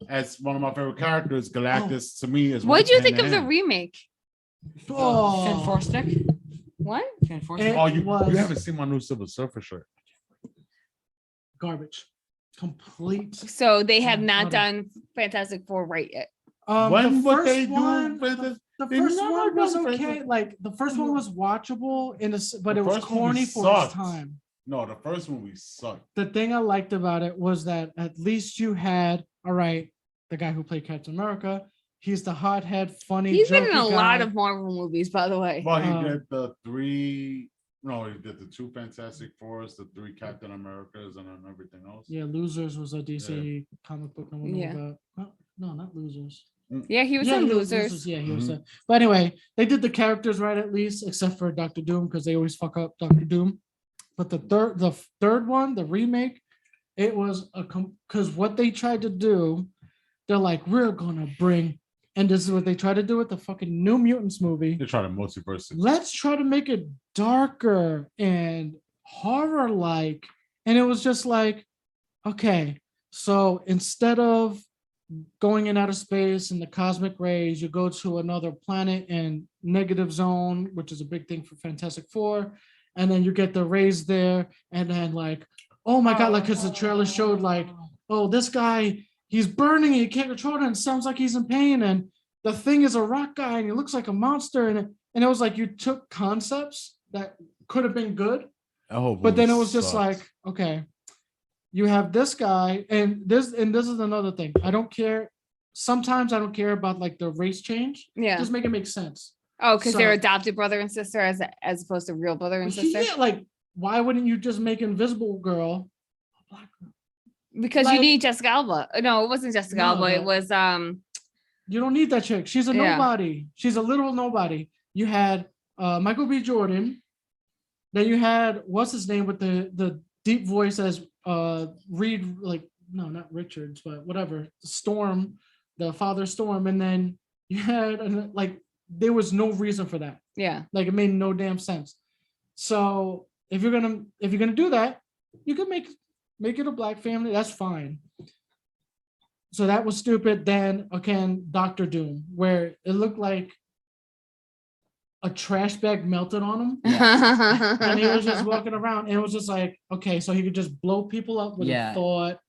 as one of my favorite characters, Galactus to me is. What do you hand think in of the hand. remake? Finn Oh, Four Stick. What? Finn Four Eh, Stick. Oh, you was- haven't seen my new Silver Surfer shirt. garbage. Complete. So they have Yeah, not hold done Fantastic Four right yet. When The would first they do one, Fantas- the they first never one was done okay. Fantastic- Like the first one was watchable but The it was first movie corny for sucked. its time. No, the first movie sucked. The thing I liked about it was that at least you had, all right, the guy who played Captain America. He's the hothead, funny. He's been in a jokey lot guy. of Marvel movies, by the way. Well, he Um, did the 3 No, he did the 2 Fantastic Fours, the 3 Captain Americas, and then everything else. Yeah, Losers was a DC comic book no one knew Yeah. about. No, not Losers. Yeah, he was Yeah, in he was Losers. Yeah, he was. Mhm. But anyway, they did the characters right at least, except for Doctor Doom because they always fuck up Doctor Doom. But the third one, the remake, it was because what they tried to do, they're like, we're gonna bring, and this is what they tried to do with the fucking New Mutants movie. They try to multiverse it. Let's try to make it darker and horror like. And it was just like, okay, so instead of going in outer space and the cosmic rays, you go to another planet and negative zone, which is a big thing for Fantastic Four. And then you get the rays there. And then like, oh my God, like, because the trailer showed like, oh, this guy, he's burning, he can't control it, and it sounds like he's in pain. And the thing is a rock guy and he looks like a monster. And it was like you took concepts that could have been good, Oh, but then it was just like, okay, you have this guy, and this is another thing. I don't care. Sometimes I don't care about like the race change. Yeah. Just make it make sense. Oh, because they're So- adopted brother and sister as opposed to real brother and sister. Yeah, like why wouldn't you just make Invisible Girl a black girl? Because you like- need Jessica Alba. No, it wasn't Jessica No, Alba. It but- was You don't need that chick. She's a Yeah. nobody. She's a literal nobody. You had Michael B. Jordan. Then you had what's his name with the deep voice as Reed, like no, not Richards, but whatever. Storm, the father Storm, and then you had like there was no reason for that. yeah. Like it made no damn sense. So if you're gonna do that, you can make it a black family. That's fine. So that was stupid. Then again, Doctor Doom, where it looked like a trash bag melted on him, and he was just walking around, and it was just like, okay, so he could just blow people up with Yeah. a thought.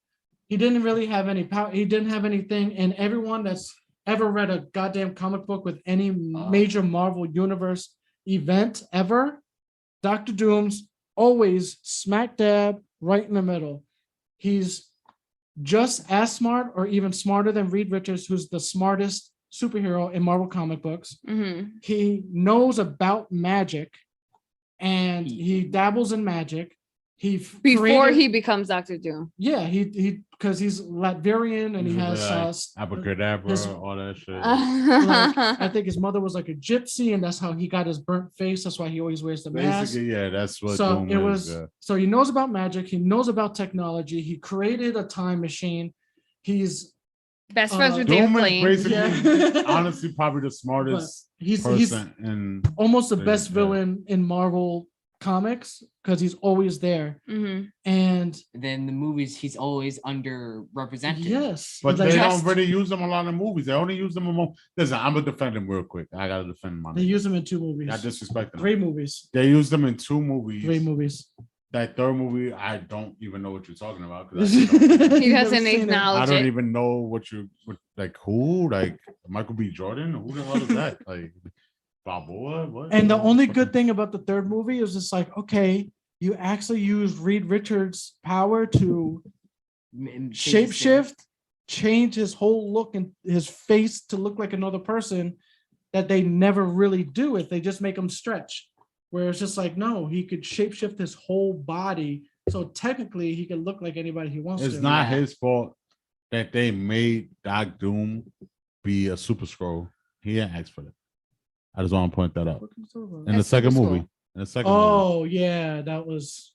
He didn't really have any power. He didn't have anything, and everyone that's ever read a goddamn comic book with any major Marvel Universe event ever, Doctor Doom's always smack dab right in the middle. He's just as smart or even smarter than Reed Richards, who's the smartest superhero in Marvel comic books. Mhm. He knows about magic and he dabbles in magic. Before he becomes Doctor Doom. he because he's Latvian and he has abracadabra, his- all that shit. like, I think his mother was like a gypsy, and that's how he got his burnt face. That's why he always wears the mask. Basically, yeah, that's what So Doom it is, was yeah. so he knows about magic, he knows about technology, he created a time machine. He's Best friends with Dave Doom is Blaine. basically, Yeah. honestly, probably the smartest he's person in. almost the Yeah, best yeah. villain in Marvel comics because he's always there. Mhm. And Then the movies, he's always underrepresented. yes, But like, they that's- don't really use them a lot in movies. They only use them in more. Listen, I'm gonna defend him real quick. I gotta defend my. they use him in 2 movies. Not disrespecting Three them. movies. They used them in 2 movies. 3 movies. That third movie, I don't even know what you're talking about. 'Cause I don't- He You've doesn't never seen it. acknowledge I don't it. even know like who, like Michael B. Jordan. Who the hell is that? Like Balboa? What? And the only good thing about the third movie is just like, okay, you actually used Reed Richards' power to shapeshift, change his whole look and his face to look like another person that they never really do it. They just make him stretch. Where it's just like, no, he could shapeshift his whole body. So technically he could look like anybody he wants It's to. not Yeah. his fault that they made Doc Doom be a super scroll. He didn't ask for that. I just want to point that out. What are you talking about? In the That's second Super movie. Scroll. In the second movie. Oh yeah, that was.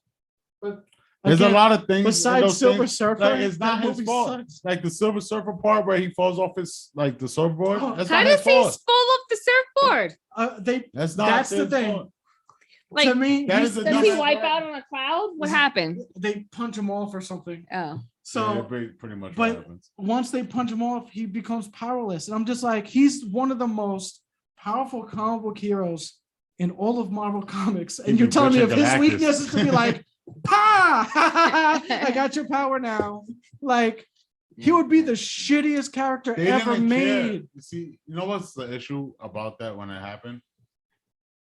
But There's a again, lot of things. in besides those Silver things, Surfer. like, it's that not his movie fault. sucks. Like the Silver Surfer part where he falls off his the surfboard. Oh, That's How not does his he fault. fall off the surfboard? That's not. That's the his thing. fault. Like, to me, that he's- is a does he dumbass wipe part. out on a cloud? What happened? they punch him off or something. Oh, So Yeah, pretty much but- what happens. once they punch him off, he becomes powerless. And I'm just like, he's one of the most powerful comic book heroes in all of Marvel comics. And He's you're a telling me if Richard his Galactus. weakness is to be like, ha, I got your power now. Like, he would be the shittiest character They ever didn't care. made. You see, you know what's the issue about that when it happened?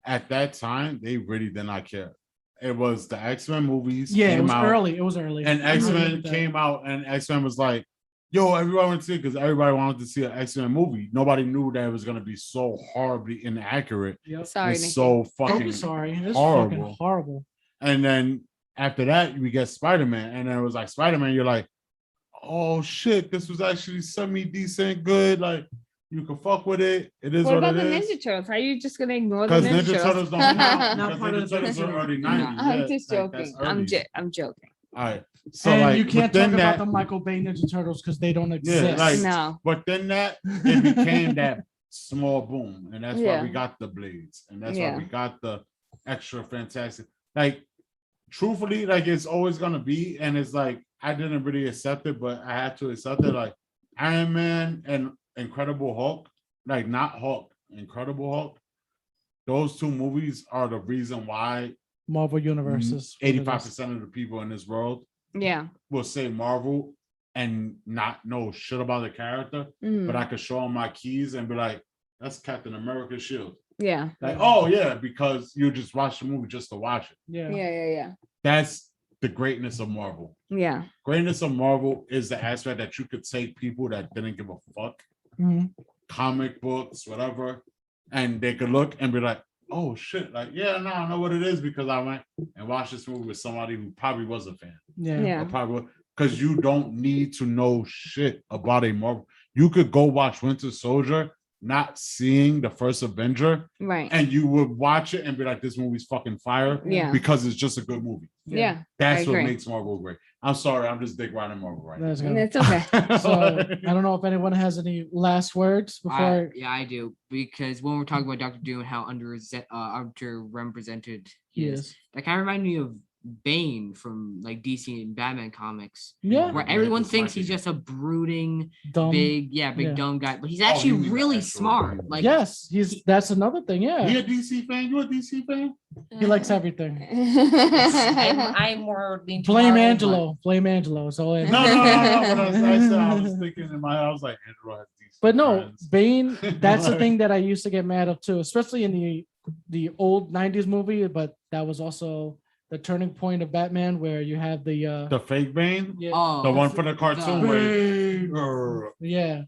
At that time, they really did not care. It was the X-Men movies Yeah, it came was out, early. It was early. and I agree X-Men with that. came out, and X-Men was like, Yo, everybody went to see it because everybody wanted to see an X-Men movie. Nobody knew that it was gonna be so horribly inaccurate. Yep. Sorry, It's Nikki. so Don't fucking be sorry. It's horrible. fucking horrible. And then after that, we get Spider-Man, and then it was like Spider-Man. You're like, oh shit, this was actually semi-decent, good. Like you can fuck with it. It is What what, about it the is. Ninja Turtles? How are you just gonna ignore the Because Ninja, Ninja Turtles don't Turtles? count. Not Because part of Ninja the Turtles are Turtles. early No. 90s. I'm yeah, just like, that's joking. I'm 30s. joking. All right. So And like you can't within talk about that, the Michael Bay Ninja Turtles because they don't exist. like- No. but then that it became that small boom, and that's why Yeah. we got the blades, and that's Yeah. why we got the extra fantastic. Like, truthfully, like it's always gonna be, and it's like I didn't really accept it, but I had to accept it. Like Iron Man and Incredible Hulk, like not Hulk, Incredible Hulk. Those two movies are the reason why Marvel Universe is what it is. 85% of the people in this world Yeah. will say Marvel and not know shit about the character, Mm. but I could show them my keys and be like, that's Captain America's shield. Yeah. Like, oh yeah, because you just watch the movie just to watch it. Yeah. Yeah. That's the greatness of Marvel. Yeah. Greatness of Marvel is the aspect that you could take people that didn't give a fuck, Mhm. comic books, whatever, and they could look and be like, oh shit, like, yeah, no, I know what it is because I went and watched this movie with somebody who probably was a fan. Yeah. Yeah. Probably because you don't need to know shit about a Marvel. You could go watch Winter Soldier, not seeing the first Avenger, Right. and you would watch it and be like, this movie's fucking fire Yeah. because it's just a good movie. Yeah. That's I what agree. makes Marvel great. I'm sorry, I'm just dick riding Marvel right That's And good. it's okay. now. So I don't know if anyone has any last words before. Yeah, I do, because when we're talking about Doctor Doom and how underrepresented he is, Yes. that kind of reminded me of Bane from like DC and Batman comics, Yeah. where Yeah, everyone it's thinks Mikey. he's just a brooding, Dumb. big yeah. dumb guy, but he's Oh, you actually mean the really actual smart. Bane. Like, Yes, that's another thing. Yeah. You a DC fan? You a DC fan? He likes everything. I'm more lean to Blame Marvel, Angelo. Blame Angelo. So No. But I was thinking in my head, I was like, Andrew has DC. But no, friends. Bane, that's the thing that I used to get mad of too, especially in the old 90s movie, but that was also the turning point of Batman where you have the The fake Bane, yeah, Oh, the one for the cartoon. where- yeah.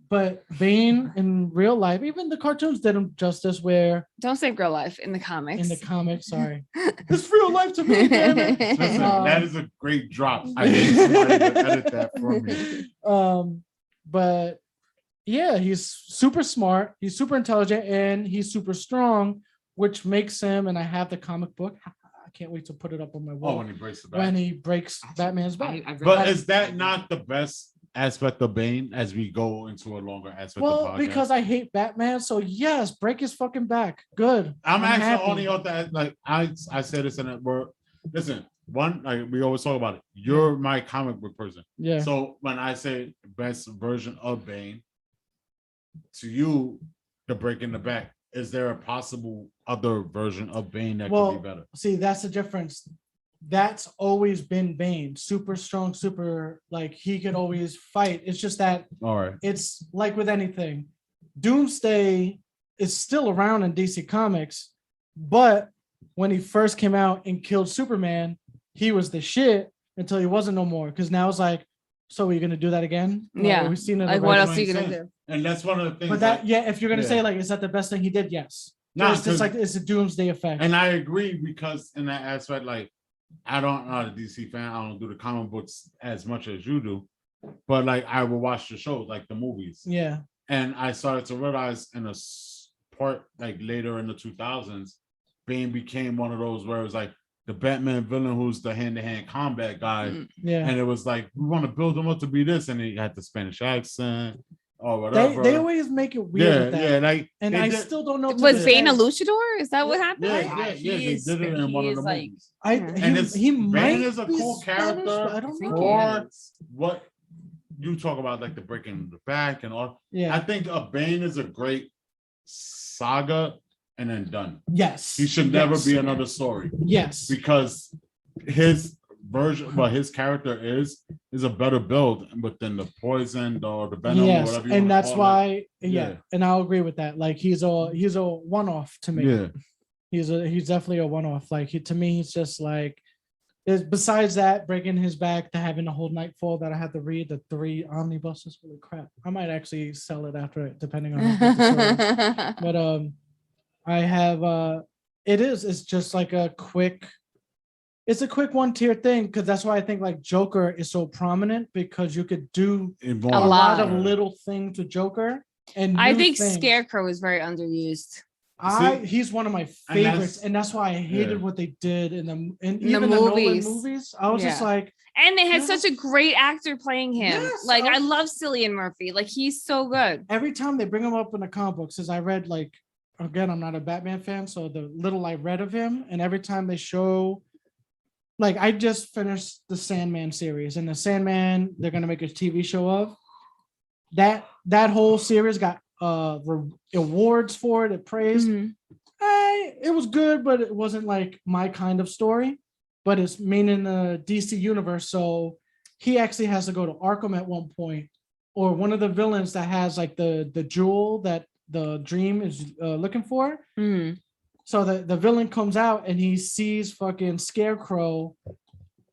But Bane in real life, even the cartoons did him justice where Don't say real life in the comics. in the comics, sorry. It's real life to me, damn it. Listen, Um, that is a great drop. I need somebody to edit that for me. But yeah, he's super smart, he's super intelligent, and he's super strong, which makes him, and I have the comic book. I can't wait to put it up on my Oh, wall when he breaks the back. when he breaks Batman's back. I've read But that. is that not the best aspect of Bane as we go into a longer aspect Well, of podcast? because I hate Batman, so yes, break his fucking back. Good. I'm actually happy. only out that like I say this in a word. Listen, one, like we always talk about it. You're my comic book person. Yeah. So when I say best version of Bane, to you, the break in the back, is there a possible other version of Bane that Well, could be better? See, that's the difference. That's always been Bane. Super strong, super like he could always fight. It's just that All right. it's like with anything. Doomsday is still around in DC Comics, but when he first came out and killed Superman, he was the shit until he wasn't no more. Because now it's like, so are you gonna do that again? Like, Yeah. we've seen it. Like, already. what else are makes you gonna sense. do? And that's one of the things. But that, like- yeah, if you're gonna Yeah. say like, is that the best thing he did? Yes. Nah, It's just 'cause- like it's a Doomsday effect. And I agree because in that aspect, like I don't know a DC fan. I don't do the comic books as much as you do, but like I will watch the shows, like the movies. Yeah. And I started to realize in a part like later in the 2000s, Bane became one of those where it was like the Batman villain who's the hand-to-hand combat guy, Mm. Yeah. and it was like we want to build him up to be this, and he had the Spanish accent or They, whatever. they always make it weird yeah, with that. yeah, like And they I did- still don't know. to Was this Bane day. a luchador? Is that what happened? yeah, He they is- did it in he one of is, the like- movies. I, Yeah. And it's he Bane might is a be cool Spanish, character but I don't think know. he or is. what you talk about, like the breaking the back and all. I Yeah. think a Bane is a great saga and then done. Yes. He should never Yes. be another story Yes. because his version, what his character is a better build, but then the poison or the venom or Yes. whatever. you And wanna that's call why. it. Yeah. And I'll agree with that. Like he's a one-off to me. Yeah. He's definitely a one-off. Like to me, he's just like is besides that, breaking his back to having the whole Nightfall that I had to read, the 3 omnibuses. Holy crap. I might actually sell it after it, depending on how good the story is. But I have it's just like a quick, it's a quick 1 tier thing, because that's why I think like Joker is so prominent, because you could do A a lot lot. of little things with Joker. And I new think things. Scarecrow is very underused. He's one of my favorites, and that's why I hated what they did in even the Nolan movies. movies. I was just Yeah. like, And they had Yeah. such a great actor playing him. Yes, Like I I was- love Cillian Murphy. Like he's so good. every time they bring him up in the comic books, as I read, like, again, I'm not a Batman fan, so the little I read of him, and every time they show, like, I just finished the Sandman series, and the Sandman they're gonna make a TV show of. That whole series got awards for it, praised. Mhm. It was good, but it wasn't like my kind of story. But it's made in the DC universe, so he actually has to go to Arkham at one point, or one of the villains that has like the jewel that the Dream is looking for. Mhm. So the villain comes out and he sees fucking Scarecrow,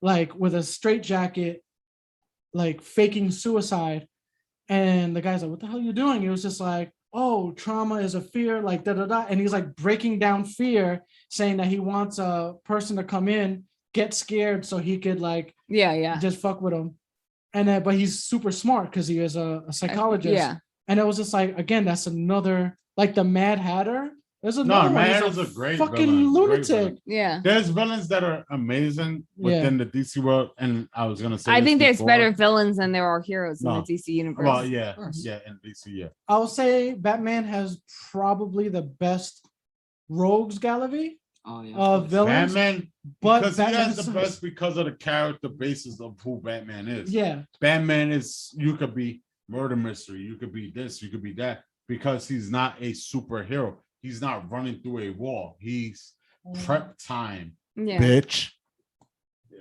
like with a straitjacket, like faking suicide. And the guy's like, "What the hell are you doing?" He was just like, "Oh, trauma is a fear, like da da da." And he's like breaking down fear, saying that he wants a person to come in, get scared, so he could like Yeah. just fuck with him. And then, but he's super smart because he is a psychologist. Yeah. And it was just like, again, that's another, like the Mad Hatter. There's No, another one. Mad He's Hatter's a great fucking villain, great lunatic. villain. Yeah. There's villains that are amazing within the DC world, and I was gonna say I this think there's before. better villains than there are heroes in No. the DC universe. Well, yeah, Yes. yeah, in DC, yeah. I'll say Batman has probably the best rogues gallery Oh yeah. of villains. Batman, but because Batman he has the sucks. best because of the character basis of who Batman is. Yeah, Batman is, you could be murder mystery, you could be this, you could be that, because he's not a superhero. He's not running through a wall. He's prep time, Yeah. bitch.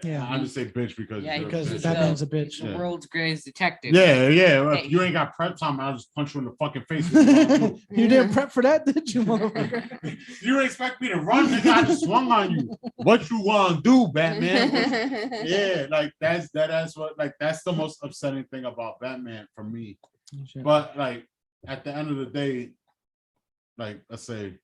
Yeah. I just say bitch because Yeah, you're a because bitch. Batman's a bitch. The Yeah. world's greatest detective. Yeah, yeah. If Hey. you ain't got prep time, I'll just punch you in the fucking face. What you gonna do? You didn't prep for that, did you, motherfucker? You expect me to run, nigga? I just swung on you. What you wanna do, Batman? Yeah, like that's what, like that's the most upsetting thing about Batman for me. But like at the end of the day, like let's say,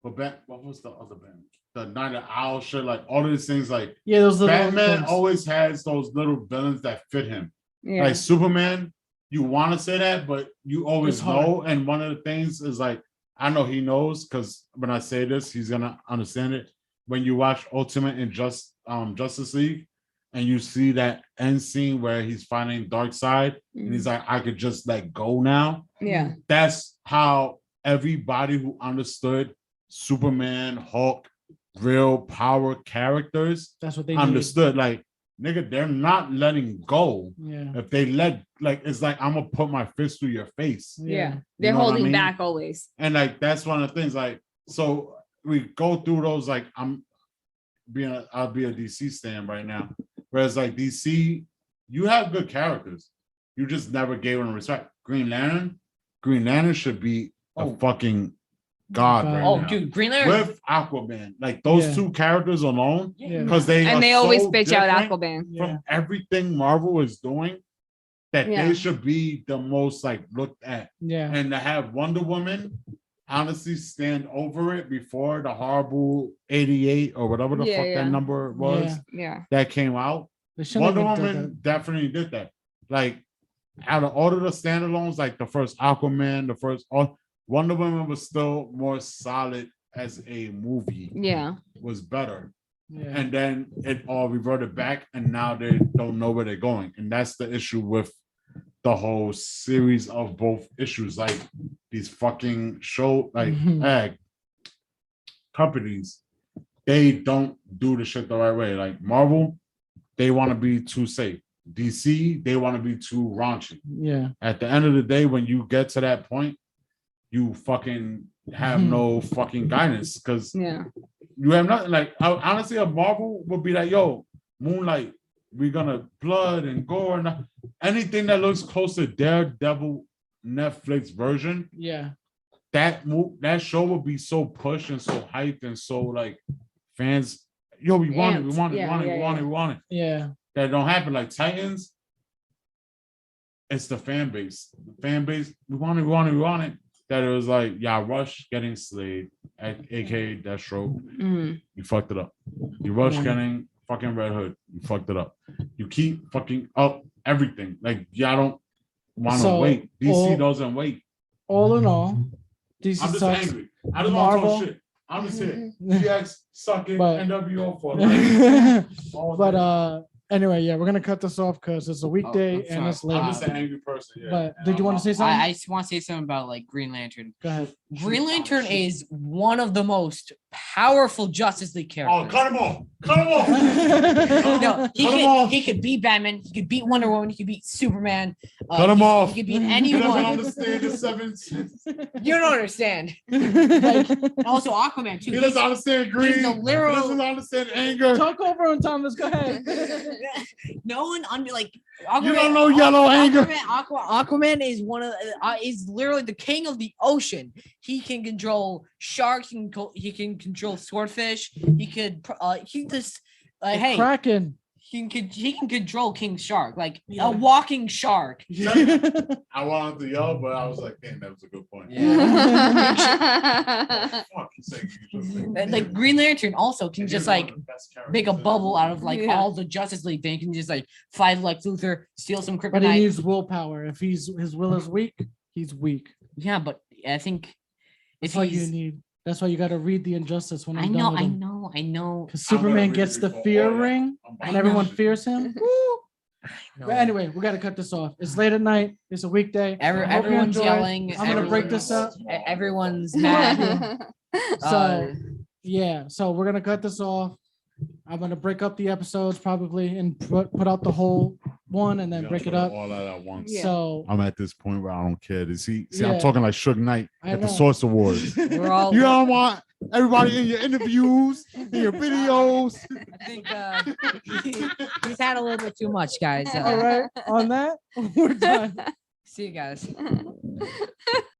what was the other band? The Night of Owl shit, like all of these things, like Yeah, those little Batman things. always has those little villains that fit him. Yeah. Like Superman, you want to say that, but you always It's hard. know. And one of the things is like, I know he knows because when I say this, he's gonna understand it. When you watch Ultimate and Justice League, and you see that end scene where he's fighting Darkseid, and he's like, I could just let go now. Yeah. That's how everybody who understood Superman, Hulk, real power characters That's what they need. understood. Like, nigga, they're not letting go. Yeah. If they let, like, it's like I'm gonna put my fist through your face, Yeah. They're know what I holding mean? back always. and like that's one of the things. Like, so we go through those. Like, I'll be a DC stan right now. Whereas like DC, you have good characters, you just never gave them respect. Green Lantern should be a Oh. fucking god right Oh, now. dude, Green Lantern. With Aquaman, like those Yeah. two characters alone, Yeah. because they And are they always so bitch out different Aquaman. Yeah. from everything Marvel is doing, that Yeah. they should be the most like looked at. Yeah. And to have Wonder Woman honestly stand over it before the horrible 88 or whatever the Yeah, fuck yeah. that number was Yeah. Yeah. that came out. They shouldn't Wonder have done Woman definitely did that. Like, out of all of the standalones, like the first Aquaman, Wonder Woman was still more solid as a movie, Yeah. was better. that. Yeah. And then it all reverted back, and now they don't know where they're going. And that's the issue with the whole series of both issues. Like these fucking Mhm. companies, they don't do the shit the right way. Like Marvel, they want to be too safe. DC, they want to be too raunchy. Yeah. At the end of the day, when you get to that point, you fucking have no fucking guidance because Yeah. you have nothing. Like, honestly, a Marvel would be like, yo, Moonlight, we're gonna blood and gore and anything that looks close to Daredevil Netflix version. Yeah. That show would be so pushed and so hyped and so like fans yo, we want it, we Amped. want it, we Yeah, want it, yeah, we want it, yeah. we want it. Yeah. That don't happen like Titans. It's the fan base. The fan base, we want it, we want it, we want it. That it was like, yeah, Rush getting Slade, aka Deathstroke. Mhm. You fucked it up. You Rush Yeah. getting fucking Red Hood. You fucked it up. You keep fucking up everything. Like, y'all don't want to So, wait. DC all- doesn't wait. All in all, DC I'm just sucks. angry. I just want to Marvel. talk shit. I'm just here. GX suck it. But- NWO for life. All But day. anyway, yeah, we're gonna cut this off because it's a weekday I'm and sorry. it's late. I'm just an angry person. Yeah. But And did you want to say something? I just want to say something about like Green Lantern. Go ahead. Green Lantern is one of the most powerful Justice League characters. Oh, cut him off. Cut him off. No, Cut him off. he could beat Batman. He could beat Wonder Woman. He could beat Superman. Cut him he, off. He could beat He doesn't anyone. understand the seven. You don't understand. Also, Aquaman too. He doesn't understand greed. he's the literal- He doesn't understand anger. Talk over on Thomas. Go ahead. No one under like You don't know yellow anger. Aquaman is one of is literally the king of the ocean. He can control sharks. He can control swordfish. He could he just hey Kraken. he can control King Shark like Yeah. a walking shark. I wanted to yell, but I was like, damn, that was a good point. Fuck, you say you just And, like Green Lantern also can And just you're one like of the best make a characters. bubble out of like Yeah. all the Justice League thing. He can just like fight like Luthor, steal some But he kryptonite. needs willpower. If his will is weak, he's weak. Yeah, but I think if That's what you he's need. That's why you got to read the Injustice when I I'm know, done with I him. know, I know. Because I'm gonna Superman read gets it the before fear all that. ring I'm and buying everyone that shit. fears him. But anyway, we got to cut this off. It's late at night. It's a weekday. I hope you Everyone's enjoy. yelling. I'm gonna break this up. Everyone's mad. So yeah, so we're gonna cut this off. I'm gonna break up the episodes probably and put out the whole one and then Yeah, break it put up. all that at once. Yeah. So I'm at this point where I don't care. See, Yeah. I'm talking like Suge Knight I at the know. Source Awards. We're all. You don't want everybody in your interviews, in your videos. I think he's had a little bit too much, guys. all right, on that, we're done. See you guys.